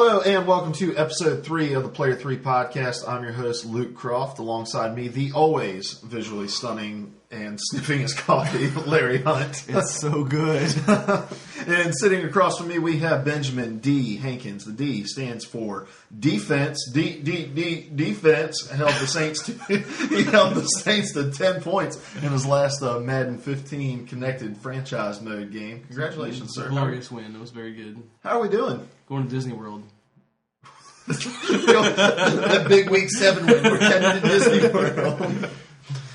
Hello and welcome to episode 3 of the Player 3 podcast. I'm your host, Luke Croft. Alongside me, the always visually stunning and sniffing his coffee, Larry Hunt. It's so good. And sitting across from me, we have Benjamin D. Hankins. The D stands for defense. Defense held the Saints to 10 points in his last Madden 15 connected franchise mode game. Congratulations, sir. Glorious win. It was very good. How are we doing? Going to Disney World. That big week 7 when we're heading to Disney World.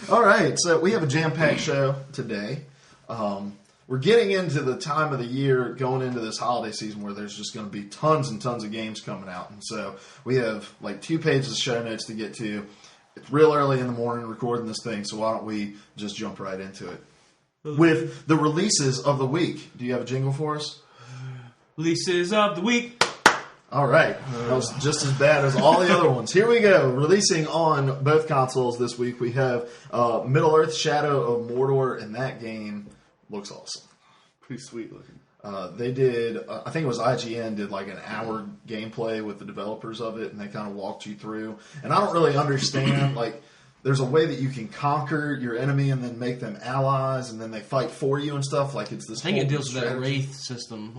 All right, so we have a jam-packed show today. We're getting into the time of the year, going into this holiday season where there's just going to be tons and tons of games coming out. And so we have like 2 pages of show notes to get to. It's real early in the morning recording this thing, so why don't we just jump right into it. With the releases of the week. Do you have a jingle for us? Releases of the week. All right. That was just as bad as all the other ones. Here we go. Releasing on both consoles this week, we have Middle-earth: Shadow of Mordor, and that game looks awesome. Pretty sweet looking. They did, I think it was IGN, did like an hour gameplay with the developers of it, and they kind of walked you through. And I don't really understand, like, there's a way that you can conquer your enemy and then make them allies, and then they fight for you and stuff. Like, it's this. I think it deals with that Wraith system,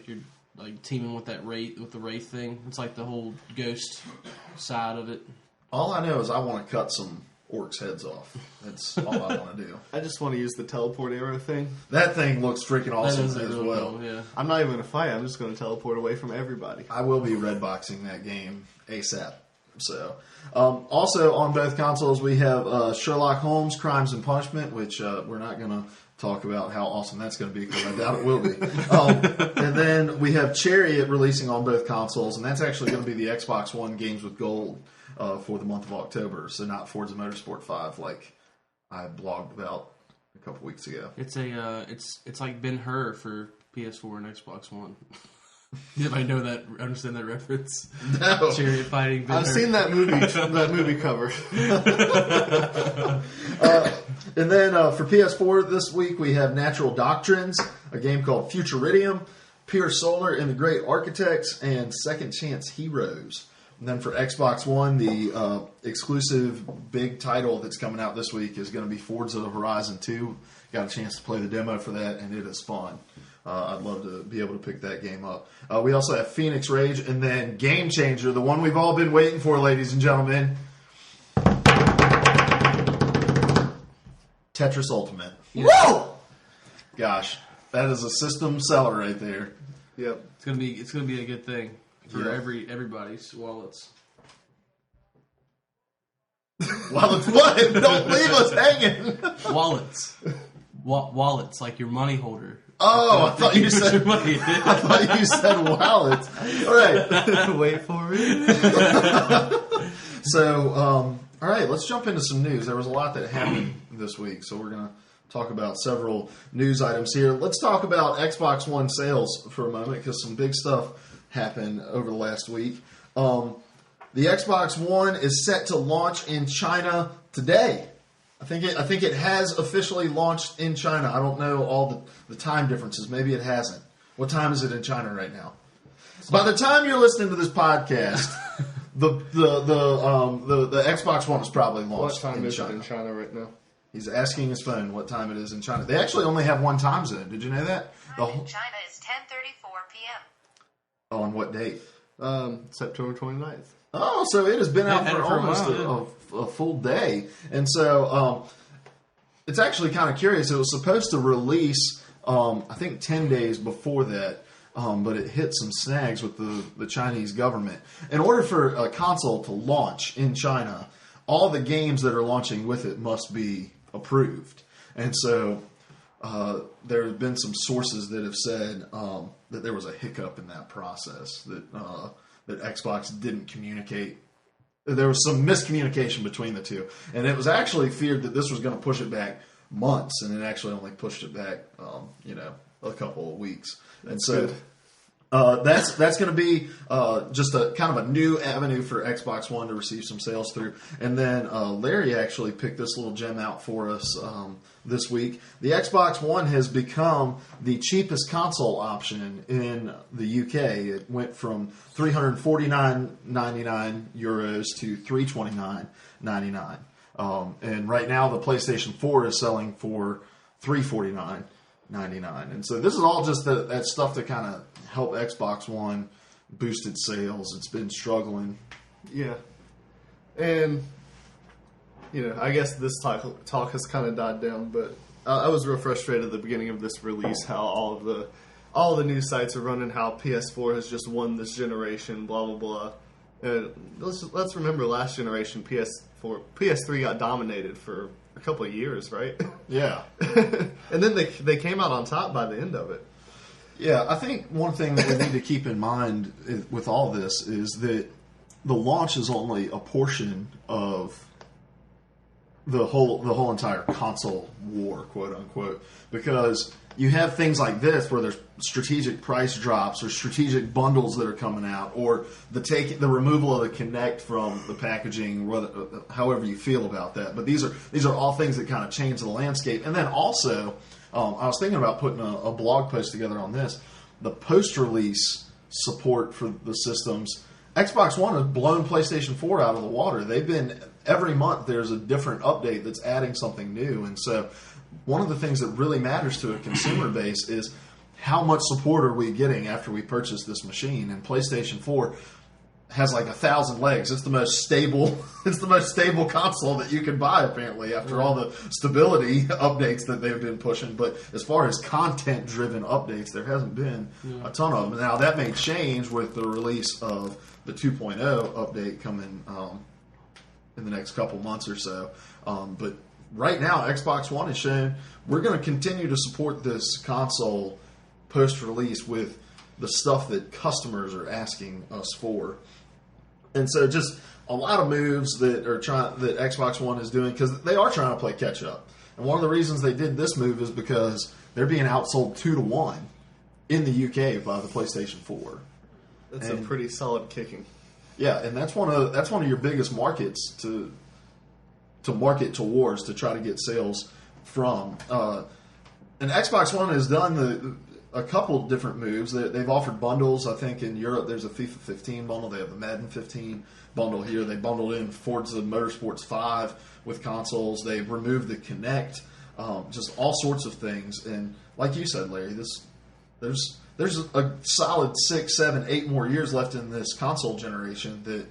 you're like teaming with that the Wraith thing. It's like the whole ghost side of it. All I know is I want to cut some orcs' heads off. That's all I want to do. I just want to use the teleport arrow thing. That thing looks freaking awesome as really well. Cool, yeah. I'm not even going to fight. I'm just going to teleport away from everybody. I will be redboxing that game ASAP. So, also on both consoles we have Sherlock Holmes: Crimes and Punishment, which we're not going to talk about how awesome that's going to be because I doubt it will be. And then we have Chariot releasing on both consoles, and that's actually going to be the Xbox One Games with Gold for the month of October, so not Forza Motorsport 5 like I blogged about a couple weeks ago. It's it's like Ben-Hur for PS4 and Xbox One. Anybody know that? Understand that reference? No. Chariot fighting. Ben-Hur. I've seen that movie cover. And then for PS4 this week we have Natural Doctrines, a game called Futuridium, Pure Solar and the Great Architects, and Second Chance Heroes. And then for Xbox One, the exclusive big title that's coming out this week is going to be Forza Horizon 2. Got a chance to play the demo for that, and it is fun. I'd love to be able to pick that game up. We also have Phoenix Rage, and then Game Changer, the one we've all been waiting for, ladies and gentlemen. Tetris Ultimate. Yeah. Whoa! Gosh, that is a system seller right there. Yep. It's gonna be a good thing for everybody's wallets. Wallets what? Don't leave us hanging. Wallets. Wallets, like your money holder. Oh, I thought you said money. I thought you said wallets. All right. Wait for it. So, all right, let's jump into some news. There was a lot that happened this week, so we're going to talk about several news items here. Let's talk about Xbox One sales for a moment because some big stuff happened over the last week. The Xbox One is set to launch in China today. I think it has officially launched in China. I don't know all the time differences. Maybe it hasn't. What time is it in China right now? By the time you're listening to this podcast, the Xbox One is probably launched What time in is China. it in China right now? He's asking his phone what time it is in China. They actually only have one time zone. Did you know that? Time in China is 10:34 p.m. Oh, on what date? September 29th. Oh, so it has been out for for a almost while, a full day. And so it's actually kind of curious. It was supposed to release, I think, 10 days before that, but it hit some snags with the Chinese government. In order for a console to launch in China, all the games that are launching with it must be approved. And so there have been some sources that have said that there was a hiccup in that process, that Xbox didn't communicate. There was some miscommunication between the two. And it was actually feared that this was going to push it back months, and it actually only pushed it back, a couple of weeks. And so, That's going to be just a kind of a new avenue for Xbox One to receive some sales through. And then Larry actually picked this little gem out for us this week. The Xbox One has become the cheapest console option in the UK. It went from €349.99 to $329.99. And right now the PlayStation 4 is selling for $349.99. And so this is all just that stuff to kind of help Xbox One boost its sales. It's been struggling. Yeah. And, I guess this talk has kind of died down, but I was real frustrated at the beginning of this release how all the news sites are running how PS4 has just won this generation, blah, blah, blah. And let's remember last generation PS3 got dominated for a couple of years, right? Yeah. And then they came out on top by the end of it. Yeah, I think one thing that we need to keep in mind with all this is that the launch is only a portion of the whole entire console war, quote unquote, because you have things like this where there's strategic price drops or strategic bundles that are coming out, or the removal of the Kinect from the packaging, however you feel about that. But these are all things that kind of change the landscape. And then also, I was thinking about putting a blog post together on this. The post-release support for the systems. Xbox One has blown PlayStation 4 out of the water. Every month there's a different update that's adding something new. And so one of the things that really matters to a consumer base is how much support are we getting after we purchase this machine. And PlayStation 4 has like 1,000 legs. It's the most stable. It's the most stable console that you can buy, apparently, after all the stability updates that they've been pushing. But as far as content-driven updates, there hasn't been a ton of them. Now that may change with the release of the 2.0 update coming in the next couple months or so. But right now, Xbox One is showing we're going to continue to support this console post-release with the stuff that customers are asking us for. And so just a lot of moves that Xbox One is doing, because they are trying to play catch up. And one of the reasons they did this move is because they're being outsold 2-1 in the UK by the PlayStation 4. That's a pretty solid kicking. Yeah, and that's one of your biggest markets to market towards, to try to get sales from. And Xbox One has done a couple different moves. They've offered bundles. I think in Europe there's a FIFA 15 bundle. They have the Madden 15 bundle here. They bundled in Forza Motorsports 5 with consoles. They've removed the Kinect. Just all sorts of things. And like you said, Larry, there's a solid 6, 7, 8 more years left in this console generation that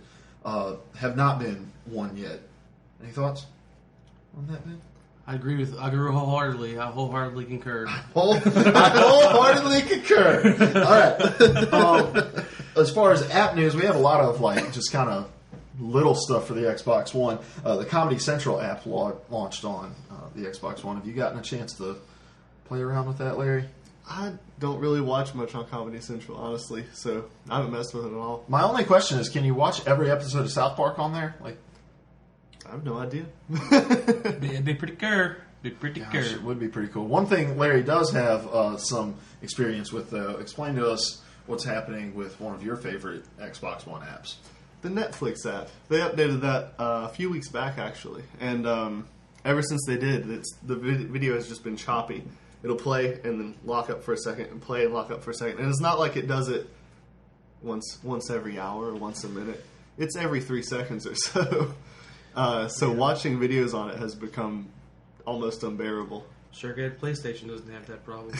have not been won yet. Any thoughts on that, Ben? I agree wholeheartedly. I wholeheartedly concur. I wholeheartedly concur. All right. As far as app news, we have a lot of just kind of little stuff for the Xbox One. The Comedy Central app launched on the Xbox One. Have you gotten a chance to play around with that, Larry? I don't really watch much on Comedy Central, honestly, so I haven't messed with it at all. My only question is, can you watch every episode of South Park on there? I have no idea. It'd be pretty cool. Gosh, it would be pretty cool. One thing Larry does have some experience with, though. Explain to us what's happening with one of your favorite Xbox One apps. The Netflix app. They updated that a few weeks back, actually. And ever since they did, the video has just been choppy. It'll play and then lock up for a second, and play and lock up for a second. And it's not like it does it once every hour or once a minute. It's every 3 seconds or so. So watching videos on it has become almost unbearable. Sure good PlayStation doesn't have that problem.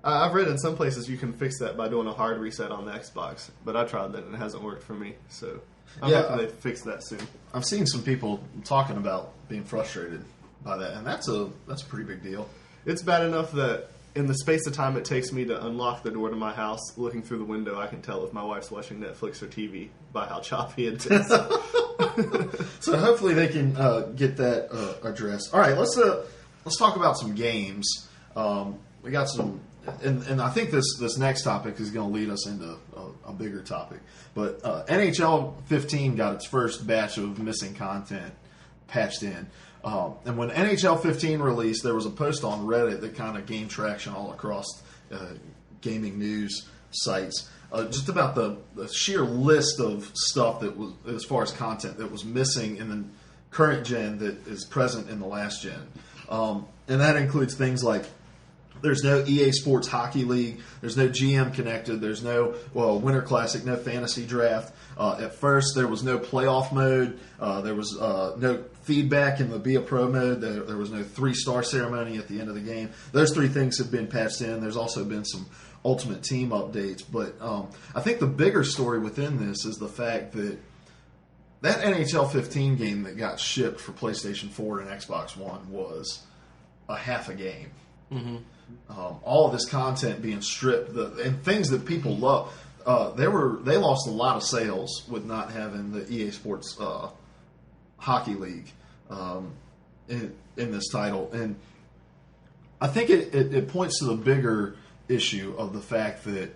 I've read in some places you can fix that by doing a hard reset on the Xbox, but I tried that and it hasn't worked for me. So I'm hoping they fix that soon. I've seen some people talking about being frustrated by that, and that's a pretty big deal. It's bad enough that in the space of time it takes me to unlock the door to my house, looking through the window, I can tell if my wife's watching Netflix or TV by how choppy it is. So hopefully they can get that addressed. All right, let's talk about some games. We got some, and I think this next topic is going to lead us into a bigger topic. But NHL 15 got its first batch of missing content patched in. And when NHL 15 released, there was a post on Reddit that kind of gained traction all across gaming news sites, just about the sheer list of stuff that was, as far as content, that was missing in the current gen that is present in the last gen. And that includes things like there's no EA Sports Hockey League, there's no GM connected, there's no Winter Classic, no fantasy draft. At first, there was no playoff mode, there was no feedback in the Be a Pro mode, there was no 3-star ceremony at the end of the game. Those 3 things have been patched in. There's also been some Ultimate Team updates, but I think the bigger story within this is the fact that NHL 15 game that got shipped for PlayStation 4 and Xbox One was a half a game. Mm-hmm. All of this content being stripped, and things that people love. They lost a lot of sales with not having the EA Sports Hockey League in this title, and I think it points to the bigger issue of the fact that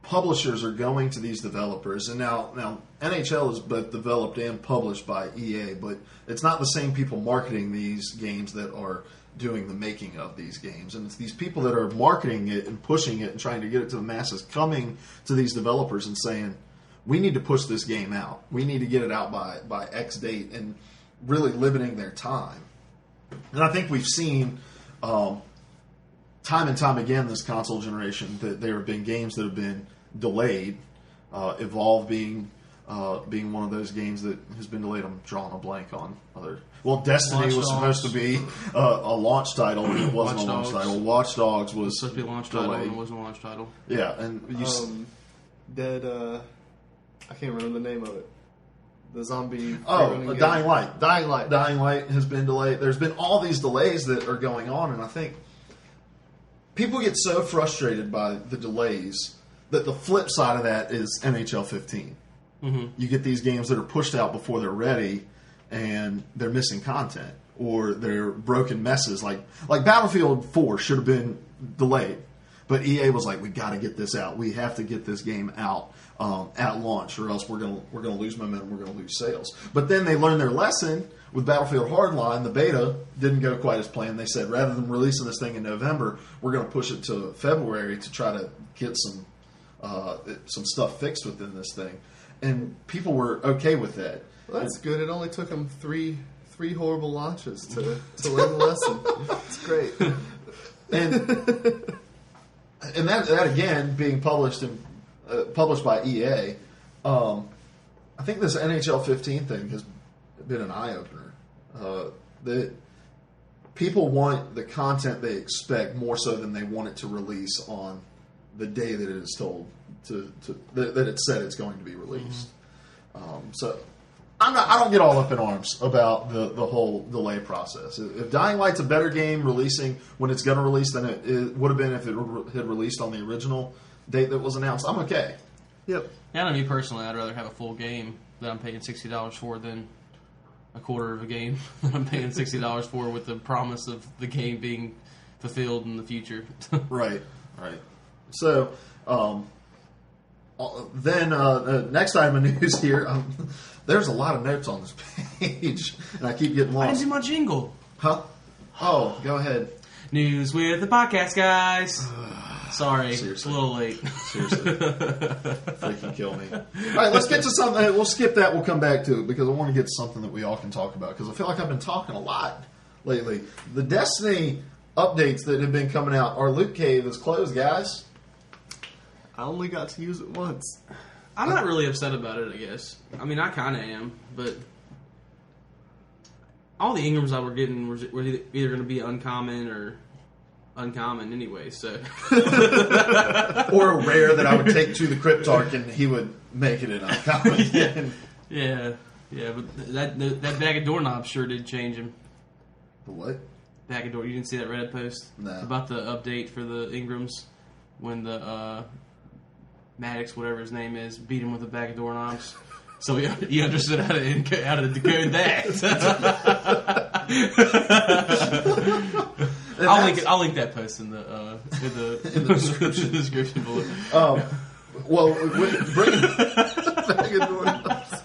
publishers are going to these developers, and now NHL is both developed and published by EA, but it's not the same people marketing these games that are doing the making of these games. And it's these people that are marketing it and pushing it and trying to get it to the masses coming to these developers and saying, we need to push this game out. We need to get it out by X date, and really limiting their time. And I think we've seen time and time again this console generation that there have been games that have been delayed. Evolve being one of those games that has been delayed. I'm drawing a blank on other. Well, Destiny was supposed to be a launch title, and it wasn't a launch title. Watch Dogs was supposed to be a launch title, and it wasn't a launch title. Yeah, and I can't remember the name of it. The zombie. Dying Light. Dying Light. Dying Light has been delayed. There's been all these delays that are going on, and I think people get so frustrated by the delays that the flip side of that is NHL 15. Mm-hmm. You get these games that are pushed out before they're ready, and they're missing content, or they're broken messes. Like Battlefield 4 should have been delayed, but EA was like, "We got to get this out. We have to get this game out at launch, or else we're gonna lose momentum. We're gonna lose sales." But then they learned their lesson with Battlefield Hardline. The beta didn't go quite as planned. They said, rather than releasing this thing in November, we're going to push it to February to try to get some stuff fixed within this thing. And people were okay with that. Well, that's good. It only took them three horrible launches to learn the lesson. It's great. And that again being published by EA, I think this NHL 15 thing has been an eye opener. That people want the content they expect more so than they want it to release on the day that it is told that it's said it's going to be released. Mm-hmm. So I don't get all up in arms about the whole delay process. If Dying Light's a better game releasing when it's going to release than it would have been if it had released on the original date that was announced, I'm okay. Yep. Yeah, I mean, personally, I'd rather have a full game that I'm paying $60 for than a quarter of a game that I'm paying $60 for with the promise of the game being fulfilled in the future. Right. So, then next item of news here. There's a lot of notes on this page, and I keep getting lost. I didn't do my jingle. Huh? Oh, go ahead. News with the podcast, guys. Sorry, Seriously. it's a little late. Seriously. Freaking kill me. All right, let's get to something. We'll skip that. We'll come back to it because I want to get to something that we all can talk about because I feel like I've been talking a lot lately. The Destiny updates that have been coming out. Our loot cave is closed, guys. I only got to use it once. I'm not really upset about it, I guess. I mean, I kind of am, but all the Ingrams I were getting were either going to be uncommon or uncommon anyway, so. Or a rare that I would take to the cryptarch and he would make it an uncommon. Yeah, but that bag of doorknobs sure did change him. The what? Bag of door. You didn't see that Reddit post? No. About the update for the Ingrams when the Maddox, whatever his name is, beat him with a bag of doorknobs. So he understood how to decode that. I'll link that post in the description below. Well, bringing bag of doorknobs.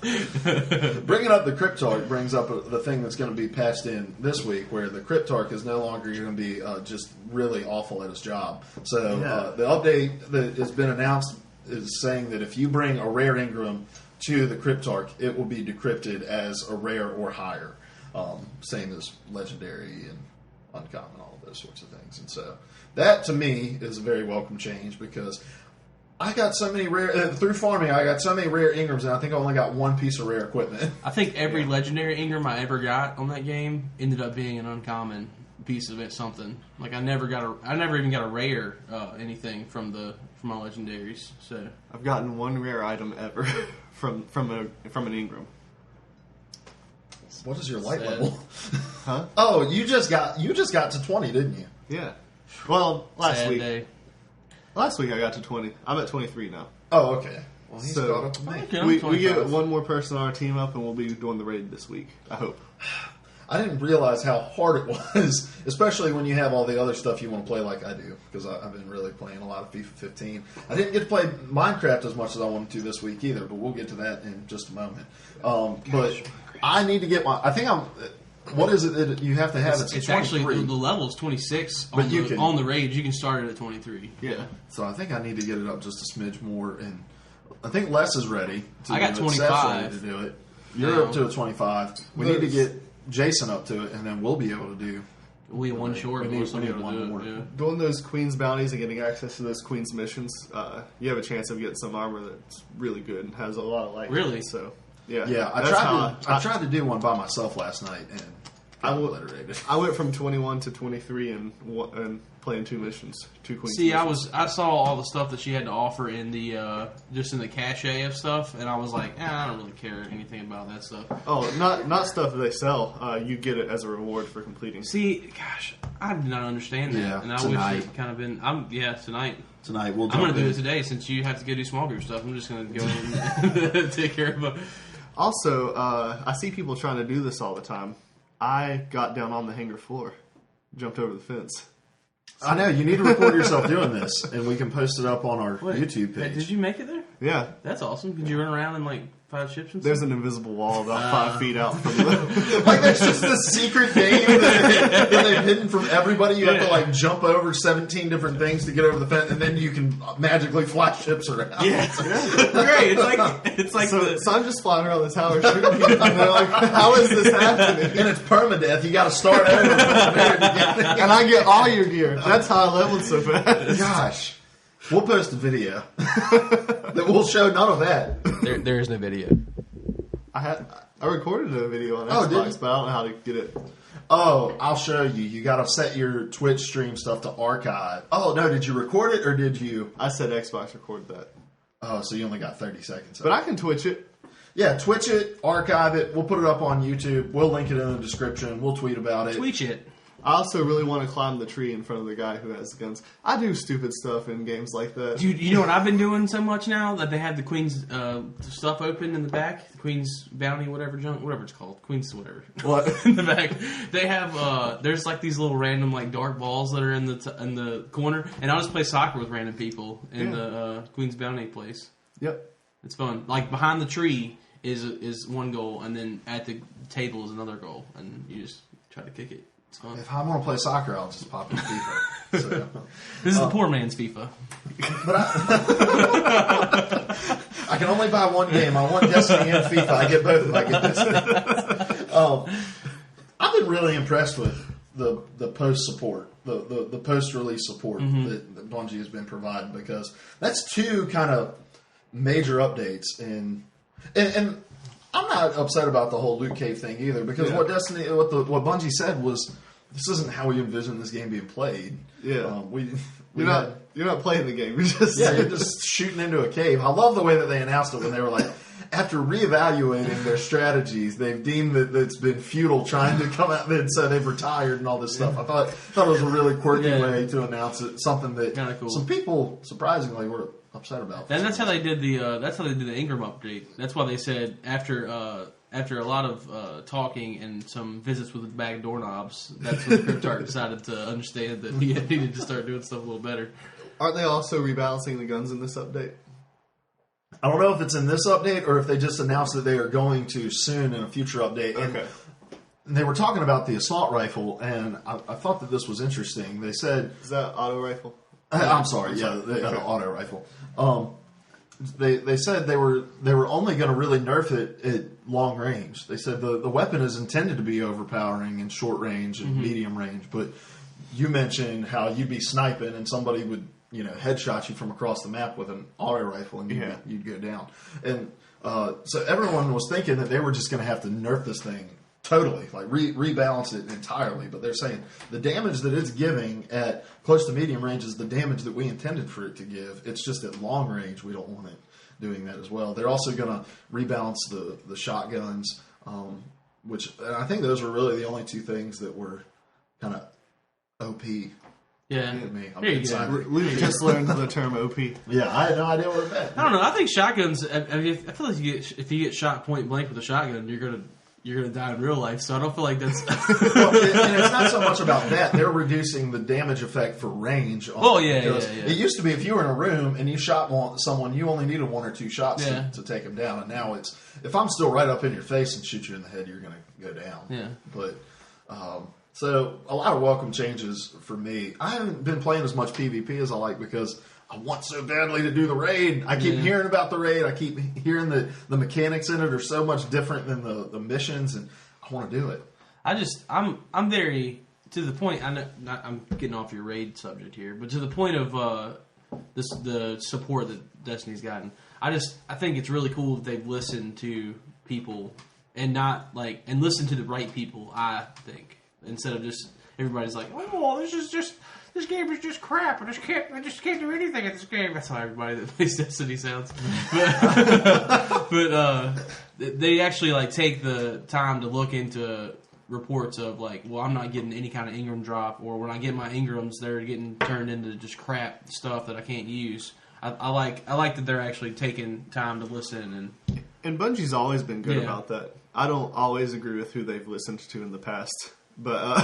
Bringing up the cryptarch brings up the thing that's going to be patched in this week, where the cryptarch is no longer going to be just really awful at its job. So the update that has been announced is saying that if you bring a rare Ingram to the cryptarch, it will be decrypted as a rare or higher, same as legendary and uncommon, all of those sorts of things. And so that to me is a very welcome change, because I got so many rare through farming. I got so many rare Ingrams, and I think I only got one piece of rare equipment. I think every legendary Ingram I ever got on that game ended up being an uncommon piece of it. Something like I never even got a rare anything from my legendaries. So I've gotten one rare item ever from an Ingram. What is your light Sad. level? Huh? Oh, you just got to 20, didn't you? Yeah. Well, last sad week. day. Last week I got to 20. I'm at 23 now. Oh, okay. Well, he's So- caught up to me. Okay, I'm We 25. get one more person on our team up, and we'll be doing the raid this week. I hope. I didn't realize how hard it was, especially when you have all the other stuff you want to play like I do, because I've been really playing a lot of FIFA 15. I didn't get to play Minecraft as much as I wanted to this week either, but we'll get to that in just a moment. But I need to get my... I think I'm... What is it that you have to have? It's actually the level is 26 But on, you the, can- on the raid. You can start it at 23. Yeah. So I think I need to get it up just a smidge more, and I think Les is ready. I got do it. Seth's 25. ready to do it. You're No. up to a 25. We need to get Jason up to it, and then we'll be able to do... We one short. We We need- need we need one more. Yeah. Doing those Queen's bounties and getting access to those Queen's missions, you have a chance of getting some armor that's really good and has a lot of light. Really? So, yeah. Yeah, I tried to do one by myself last night, and I obliterated. I went from 21 to 23 and playing 2 missions, 2 Queen's See, missions. I saw all the stuff that she had to offer in the just in the cache of stuff, and I was like, I don't really care anything about that stuff. Oh, not stuff that they sell. You get it as a reward for completing. See, gosh, I did not understand that, Yeah, and I tonight. wish it kind of been. Tonight. Tonight we'll. I'm going to do in. it today since you have to go do small group stuff. I'm just going to go and take care of it. Also, I see people trying to do this all the time. I got down on the hangar floor, jumped over the fence. I know you need to record yourself doing this, and we can post it up on our YouTube Hey, page. did you make it there? Yeah, That's awesome. Did you run around in like 5 ships and there's stuff? an invisible wall about 5 feet out from the... Like there's just this secret game that they've hidden from everybody. You have to like jump over 17 different things to get over the fence, and then you can magically fly ships around. Yeah, great. It's like So I'm just flying around the tower shooting people, and they're like, how is this happening? And it's permadeath. You got to start over from the very beginning. And I get all your gear. That's how I leveled so fast. Gosh, we'll post a video that will show none of that. there is no video. I recorded a video on Oh, did Xbox, you? but I don't know how to get it. Oh, I'll show you. You got to set your Twitch stream stuff to archive. Oh no, did you record it or did you? I said Xbox recorded that. Oh, so you only got 30 seconds. But I can Twitch it. Yeah, Twitch it, archive it. We'll put it up on YouTube. We'll link it in the description. We'll tweet about it. Tweet it. I also really want to climb the tree in front of the guy who has the guns. I do stupid stuff in games like that. You know what I've been doing so much now that they have the Queen's stuff open in the back, the Queen's bounty, whatever it's called, Queen's whatever. What? In the back, they have there's like these little random like dark balls that are in the corner, and I'll just play soccer with random people in the Queen's bounty place. Yep. It's fun. Like behind the tree is one goal, and then at the table is another goal, and you just try to kick it. It's fun. If I want to play soccer, I'll just pop in FIFA. So. This is the poor man's FIFA. But I can only buy one game. I want Destiny and FIFA. I get both if I get Destiny. I've been really impressed with the post support, the post release support that Bungie has been providing, because that's 2 kind of major updates and I'm not upset about the whole loot cave thing either, because what Bungie said was, this isn't how we envision this game being played. Yeah. You're You're not playing the game. You're just you're just shooting into a cave. I love the way that they announced it when they were like, after reevaluating their strategies, they've deemed that it's been futile trying to come out and so they've retired and all this stuff. I thought it was a really quirky way to announce it. Something that Kinda cool. some people surprisingly were upset about. And that's how they did the Ingram update. That's why they said after a lot of talking and some visits with a bag of doorknobs, that's when cryptarch decided to understand that he needed to start doing stuff a little better. Aren't they also rebalancing the guns in this update? I don't know if it's in this update or if they just announced that they are going to soon in a future update. Okay. And they were talking about the assault rifle, and I thought that this was interesting. They said... Is that auto rifle? I'm sorry, the auto rifle. They said they were only going to really nerf it at long range. They said the weapon is intended to be overpowering in short range and medium range, but you mentioned how you'd be sniping and somebody would headshot you from across the map with an auto rifle and you'd go down. And so everyone was thinking that they were just going to have to nerf this thing totally, like rebalance it entirely. But they're saying the damage that it's giving at close to medium range is the damage that we intended for it to give. It's just at long range we don't want it doing that as well. They're also going to rebalance the shotguns, which and I think those were really the only two things that were kind of OP. Yeah. Me. I'm Here you go. Luke just learned the term OP. Yeah, I had no idea what it meant. I don't know. I think shotguns. I feel like if you get shot point blank with a shotgun, you're gonna die in real life. So I don't feel like that's. Well, and it's not so much about that. They're reducing the damage effect for range. It used to be if you were in a room and you shot someone, you only needed one or two shots to take them down. And now it's if I'm still right up in your face and shoot you in the head, you're gonna go down. Yeah. But so a lot of welcome changes for me. I haven't been playing as much PvP as I like because I want so badly to do the raid. I keep hearing about the raid. I keep hearing that the mechanics in it are so much different than the missions, and I want to do it. I'm very to the point. I'm getting off your raid subject here, but to the point of the support that Destiny's gotten. I think it's really cool that they've listened to people and listen to the right people. I think instead of just everybody's like, oh, this game is just crap. I just can't do anything at this game. That's how everybody that plays Destiny sounds. But they actually take the time to look into reports of I'm not getting any kind of Ingram drop, or when I get my Ingrams, they're getting turned into just crap stuff that I can't use. I like that they're actually taking time to listen and Bungie's always been good about that. I don't always agree with who they've listened to in the past. But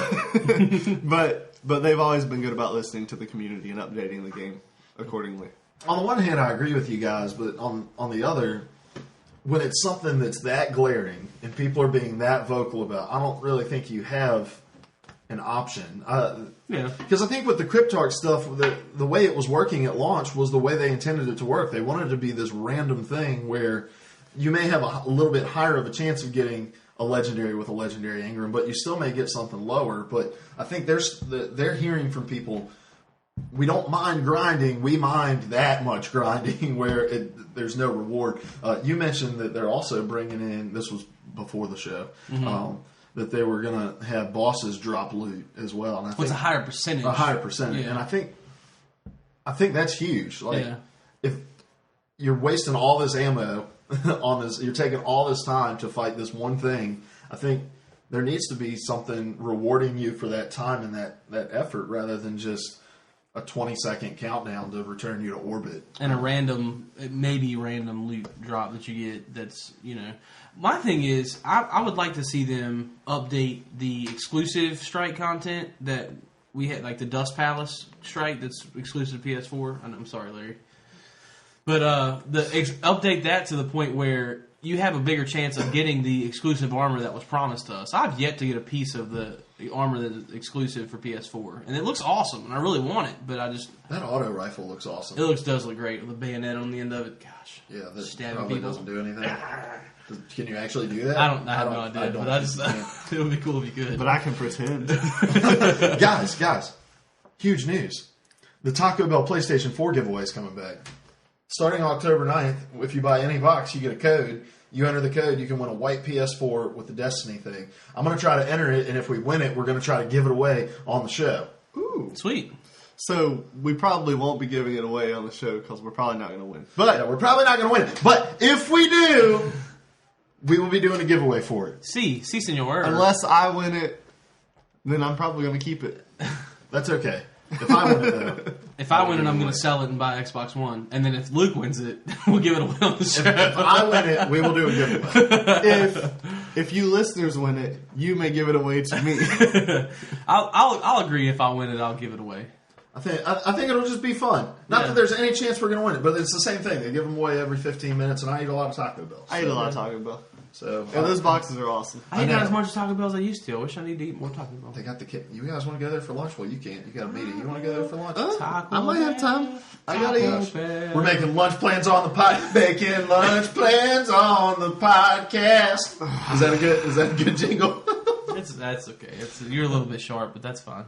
but they've always been good about listening to the community and updating the game accordingly. On the one hand, I agree with you guys, but on the other, when it's something that's that glaring and people are being that vocal about, I don't really think you have an option. Because I think with the cryptarch stuff, the way it was working at launch was the way they intended it to work. They wanted it to be this random thing where you may have a little bit higher of a chance of getting a legendary with a legendary Ingram, but you still may get something lower. But I think they're hearing from people, we don't mind grinding, we mind that much grinding where there's no reward. You mentioned that they're also bringing in, this was before the show, that they were going to have bosses drop loot as well. And I think it's a higher percentage. A higher percentage. Yeah. And I think that's huge. If you're wasting all this ammo on this, you're taking all this time to fight this one thing, I think there needs to be something rewarding you for that time and that effort rather than just a 20-second countdown to return you to orbit. And maybe random loot drop that you get that's, My thing is, I would like to see them update the exclusive strike content that we had, like the Dust Palace strike that's exclusive to PS4. I'm sorry, Larry. But update that to the point where you have a bigger chance of getting the exclusive armor that was promised to us. I've yet to get a piece of the armor that is exclusive for PS4, and it looks awesome, and I really want it. But that auto rifle looks awesome. It does look great with the bayonet on the end of it. Gosh, yeah, that stabbing probably people doesn't do anything. Can you actually do that? I have no idea. But it would be cool if you could. But I can pretend. guys, huge news! The Taco Bell PlayStation 4 giveaway is coming back. Starting October 9th, if you buy any box, you get a code. You enter the code, you can win a white PS4 with the Destiny thing. I'm going to try to enter it, and if we win it, we're going to try to give it away on the show. Ooh. Sweet. So we probably won't be giving it away on the show because we're probably not going to win. But yeah, we're probably not going to win it. But if we do, we will be doing a giveaway for it. Si, senor. Unless I win it, then I'm probably going to keep it. That's okay. If I win it, though. If I win it, I'm going to sell it and buy Xbox One. And then if Luke wins it, we'll give it away on the show. If I win it, we will do a giveaway. If you listeners win it, you may give it away to me. I'll agree. If I win it, I'll give it away. I think it'll just be fun. Not that there's any chance we're going to win it, but it's the same thing. They give them away every 15 minutes, and I eat a lot of Taco Bell. I eat a lot of Taco Bell. So and those boxes are awesome. I eat not as much Taco Bell as I used to. I wish I need to eat more Taco Bell. They got the kit. You guys want to go there for lunch? Well, you can't. You got a meeting. You want to go there for lunch? I might have time. I gotta eat. We're making lunch plans on the pod. Making lunch plans on the podcast. Is that a good jingle? That's okay. You're a little bit sharp, but that's fine.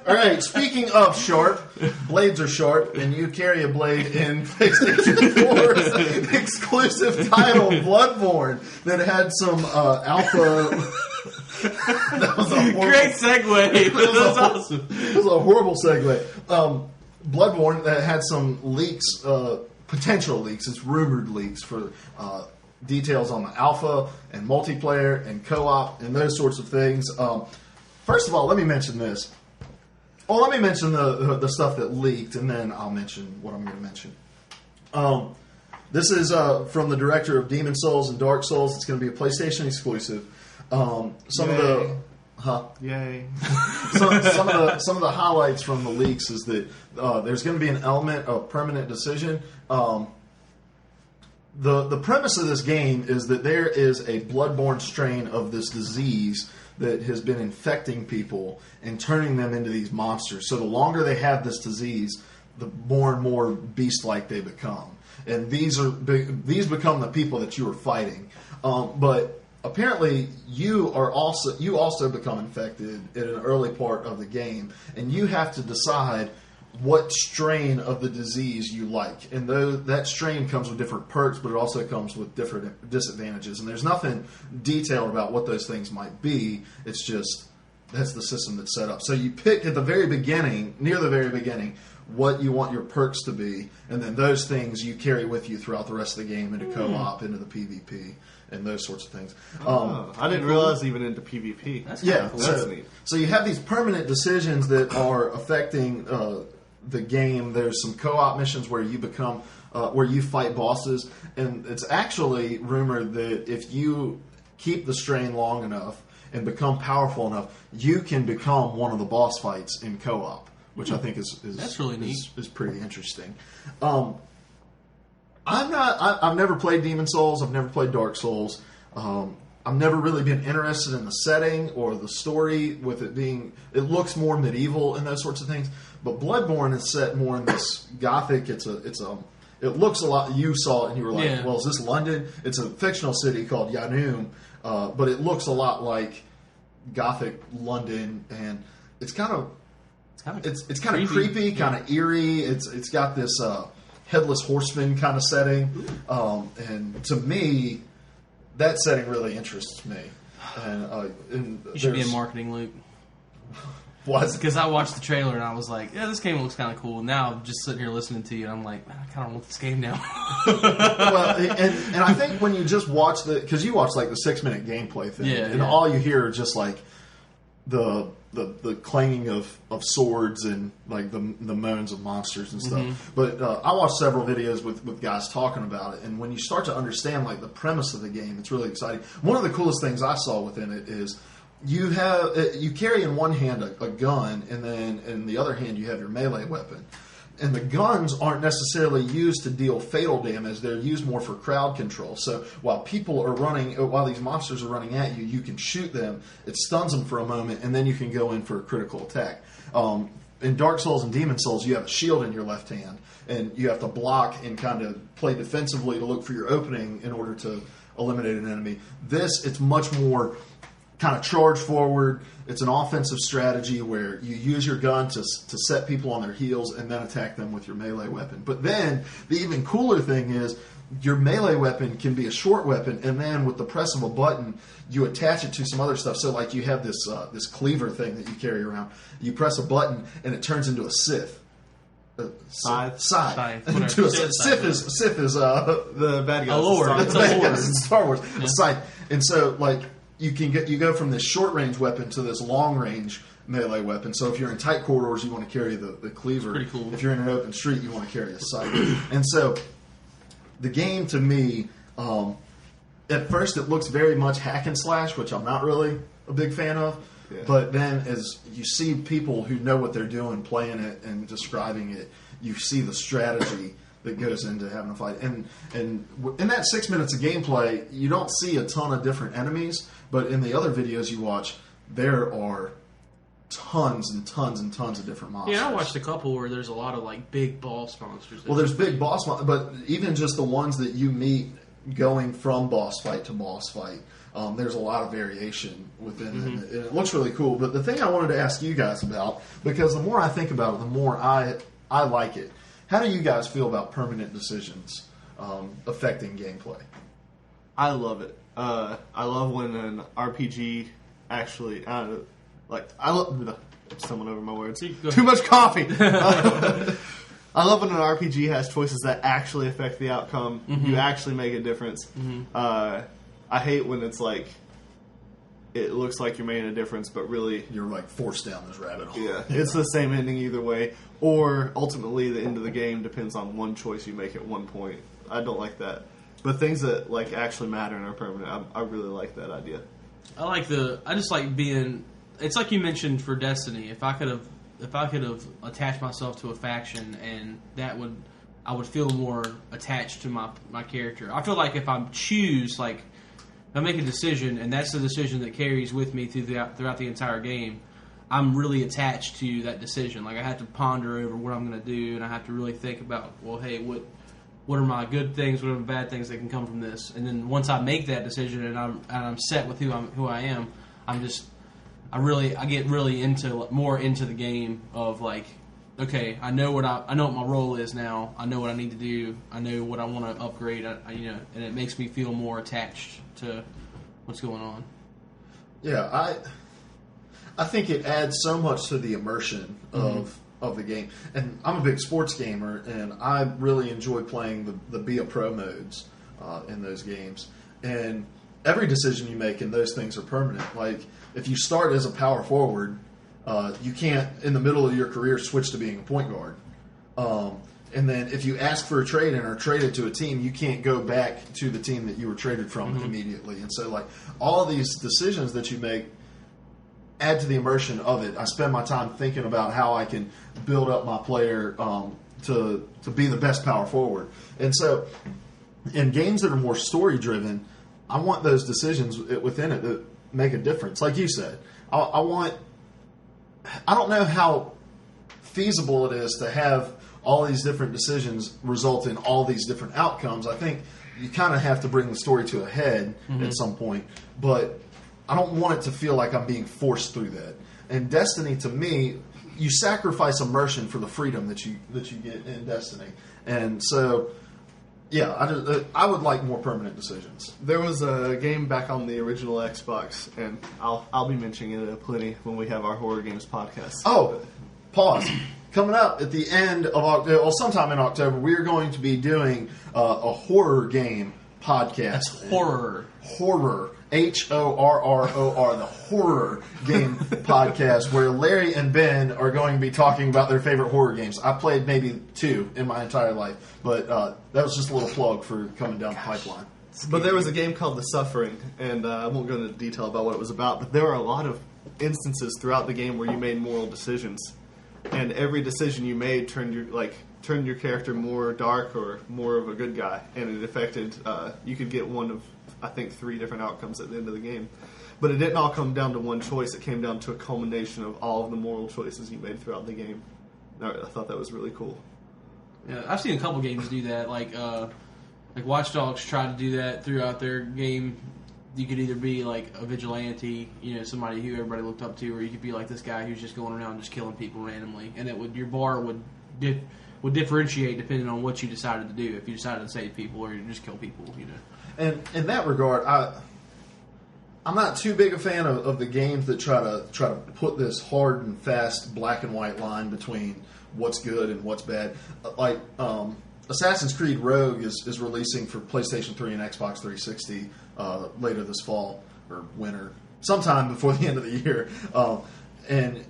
All right. Speaking of sharp, blades are sharp, and you carry a blade in PlayStation 4's exclusive title, Bloodborne, that had some alpha. That was a horrible, great segue. That was awesome. It was a horrible segue. Bloodborne that had some leaks, potential leaks. It's rumored leaks for details on the alpha and multiplayer and co-op and those sorts of things. First of all, let me mention this. Well, let me mention the stuff that leaked, and then I'll mention what I'm going to mention. This is from the director of Demon Souls and Dark Souls. It's going to be a PlayStation exclusive. Some of the some of the highlights from the leaks is that there's going to be an element of permanent decision. The premise of this game is that there is a bloodborne strain of this disease that has been infecting people and turning them into these monsters. So the longer they have this disease, the more and more beast-like they become. And these become the people that you are fighting. But apparently, you also become infected in an early part of the game, and you have to decide what strain of the disease you like. And that strain comes with different perks, but it also comes with different disadvantages. And there's nothing detailed about what those things might be. It's just that's the system that's set up. So you pick at the very beginning, near the very beginning, what you want your perks to be, and then those things you carry with you throughout the rest of the game into co-op, into the PvP, and those sorts of things. I didn't realize even into PvP. That's Yeah, cool. That's neat. So you have these permanent decisions that are affecting the game. There's some co-op missions where you become where you fight bosses, and it's actually rumored that if you keep the strain long enough and become powerful enough, you can become one of the boss fights in co-op, which I think is That's really neat. is pretty interesting. I've never played Demon Souls. I've never played Dark Souls. I've never really been interested in the setting or the story, with it being, it looks more medieval and those sorts of things. But Bloodborne is set more in this gothic. It looks a lot. You saw it and you were like, well, is this London? It's a fictional city called Yanum, but it looks a lot like gothic London, and it's kind of creepy, kind of eerie. It's got this headless horseman kind of setting, and to me, that setting really interests me. And You should be in marketing, Luke. What? Because I watched the trailer and I was like, yeah, this game looks kind of cool. Now I'm just sitting here listening to you and I'm like, man, I kind of want this game now. Well, and I think when you just watch because you watch like the 6-minute gameplay thing, and all you hear are just like the clanging of swords and like the moans of monsters and stuff. Mm-hmm. But I watched several videos with guys talking about it, and when you start to understand like the premise of the game, it's really exciting. One of the coolest things I saw within it is you carry in one hand a gun, and then in the other hand you have your melee weapon. And the guns aren't necessarily used to deal fatal damage; they're used more for crowd control. So while these monsters are running at you, you can shoot them. It stuns them for a moment, and then you can go in for a critical attack. In Dark Souls and Demon Souls, you have a shield in your left hand, and you have to block and kind of play defensively to look for your opening in order to eliminate an enemy. It's much more kind of charge forward. It's an offensive strategy where you use your gun to set people on their heels and then attack them with your melee weapon. But then the even cooler thing is your melee weapon can be a short weapon, and then with the press of a button, you attach it to some other stuff. So like you have this cleaver thing that you carry around. You press a button and it turns into a scythe. Scythe. Scythe is the bad guy. A lord. It's in Star Wars. Yeah. A scythe. And so like you go from this short range weapon to this long range melee weapon. So if you're in tight corridors, you want to carry the cleaver. Pretty cool. If you're in an open street, you want to carry a scythe. And so the game to me, at first it looks very much hack and slash, which I'm not really a big fan of. Yeah. But then as you see people who know what they're doing playing it and describing it, you see the strategy that goes into having a fight. And in that 6 minutes of gameplay, you don't see a ton of different enemies, but in the other videos you watch, there are tons and tons and tons of different monsters. Yeah, I watched a couple where there's a lot of like big boss monsters. Well, there's big boss monsters, but even just the ones that you meet going from boss fight to boss fight, there's a lot of variation within it. It looks really cool. But the thing I wanted to ask you guys about, because the more I think about it, the more I like it. How do you guys feel about permanent decisions affecting gameplay? I love it. I love when an RPG actually, I love someone over my words. Too much coffee. I love when an RPG has choices that actually affect the outcome. You actually make a difference. I hate when it's like it looks like you're making a difference, but really You're like forced down this rabbit hole. yeah, it's the same ending either way. Or ultimately, the end of the game depends on one choice you make at one point. I don't like that. But things that like actually matter and are permanent, I really like that idea. I just like being. It's like you mentioned for Destiny. If I could have attached myself to a faction, and I would feel more attached to my character. I feel like if I choose, like, if I make a decision, and that's the decision that carries with me throughout the entire game, I'm really attached to that decision. Like, I have to ponder over what I'm going to do, and I have to really think about, well, hey, what are my good things, what are the bad things that can come from this? And then once I make that decision and I'm set with who I am, I get really more into the game of like, okay, I know what my role is now. I know what I need to do. I know what I want to upgrade. And it makes me feel more attached to what's going on. Yeah, I think it adds so much to the immersion of the game. And I'm a big sports gamer, and I really enjoy playing the Be a Pro modes in those games. And every decision you make in those things are permanent. Like, if you start as a power forward, you can't, in the middle of your career, switch to being a point guard. And then if you ask for a trade and are traded to a team, you can't go back to the team that you were traded from immediately. And so, like, all of these decisions that you make add to the immersion of it. I spend my time thinking about how I can build up my player to be the best power forward. And so, in games that are more story-driven, I want those decisions within it that make a difference. Like you said, I don't know how feasible it is to have all these different decisions result in all these different outcomes. I think you kind of have to bring the story to a head at some point, but I don't want it to feel like I'm being forced through that. And Destiny, to me, you sacrifice immersion for the freedom that you get in Destiny. And so, yeah, I would like more permanent decisions. There was a game back on the original Xbox, and I'll be mentioning it plenty when we have our horror games podcast. Oh, pause. Coming up at the end of October, well, sometime in October, we are going to be doing a horror game podcast. That's horror. Horror. HORROR, the horror game podcast, where Larry and Ben are going to be talking about their favorite horror games. I played maybe 2 in my entire life, but that was just a little plug for coming down the pipeline. But there was a game called The Suffering, and I won't go into detail about what it was about, but there were a lot of instances throughout the game where you made moral decisions, and every decision you made turned your character more dark or more of a good guy, and it affected, you could get one of, I think, 3 different outcomes at the end of the game. But it didn't all come down to one choice. It came down to a culmination of all of the moral choices you made throughout the game. I thought that was really cool. Yeah, I've seen a couple games do that. Like Watch Dogs tried to do that throughout their game. You could either be like a vigilante, somebody who everybody looked up to, or you could be like this guy who's just going around just killing people randomly. And your bar would differentiate depending on what you decided to do. If you decided to save people or you just kill people, And in that regard, I'm not too big a fan of the games that try to put this hard and fast black and white line between what's good and what's bad. Like Assassin's Creed Rogue is releasing for PlayStation 3 and Xbox 360 later this fall or winter, sometime before the end of the year. And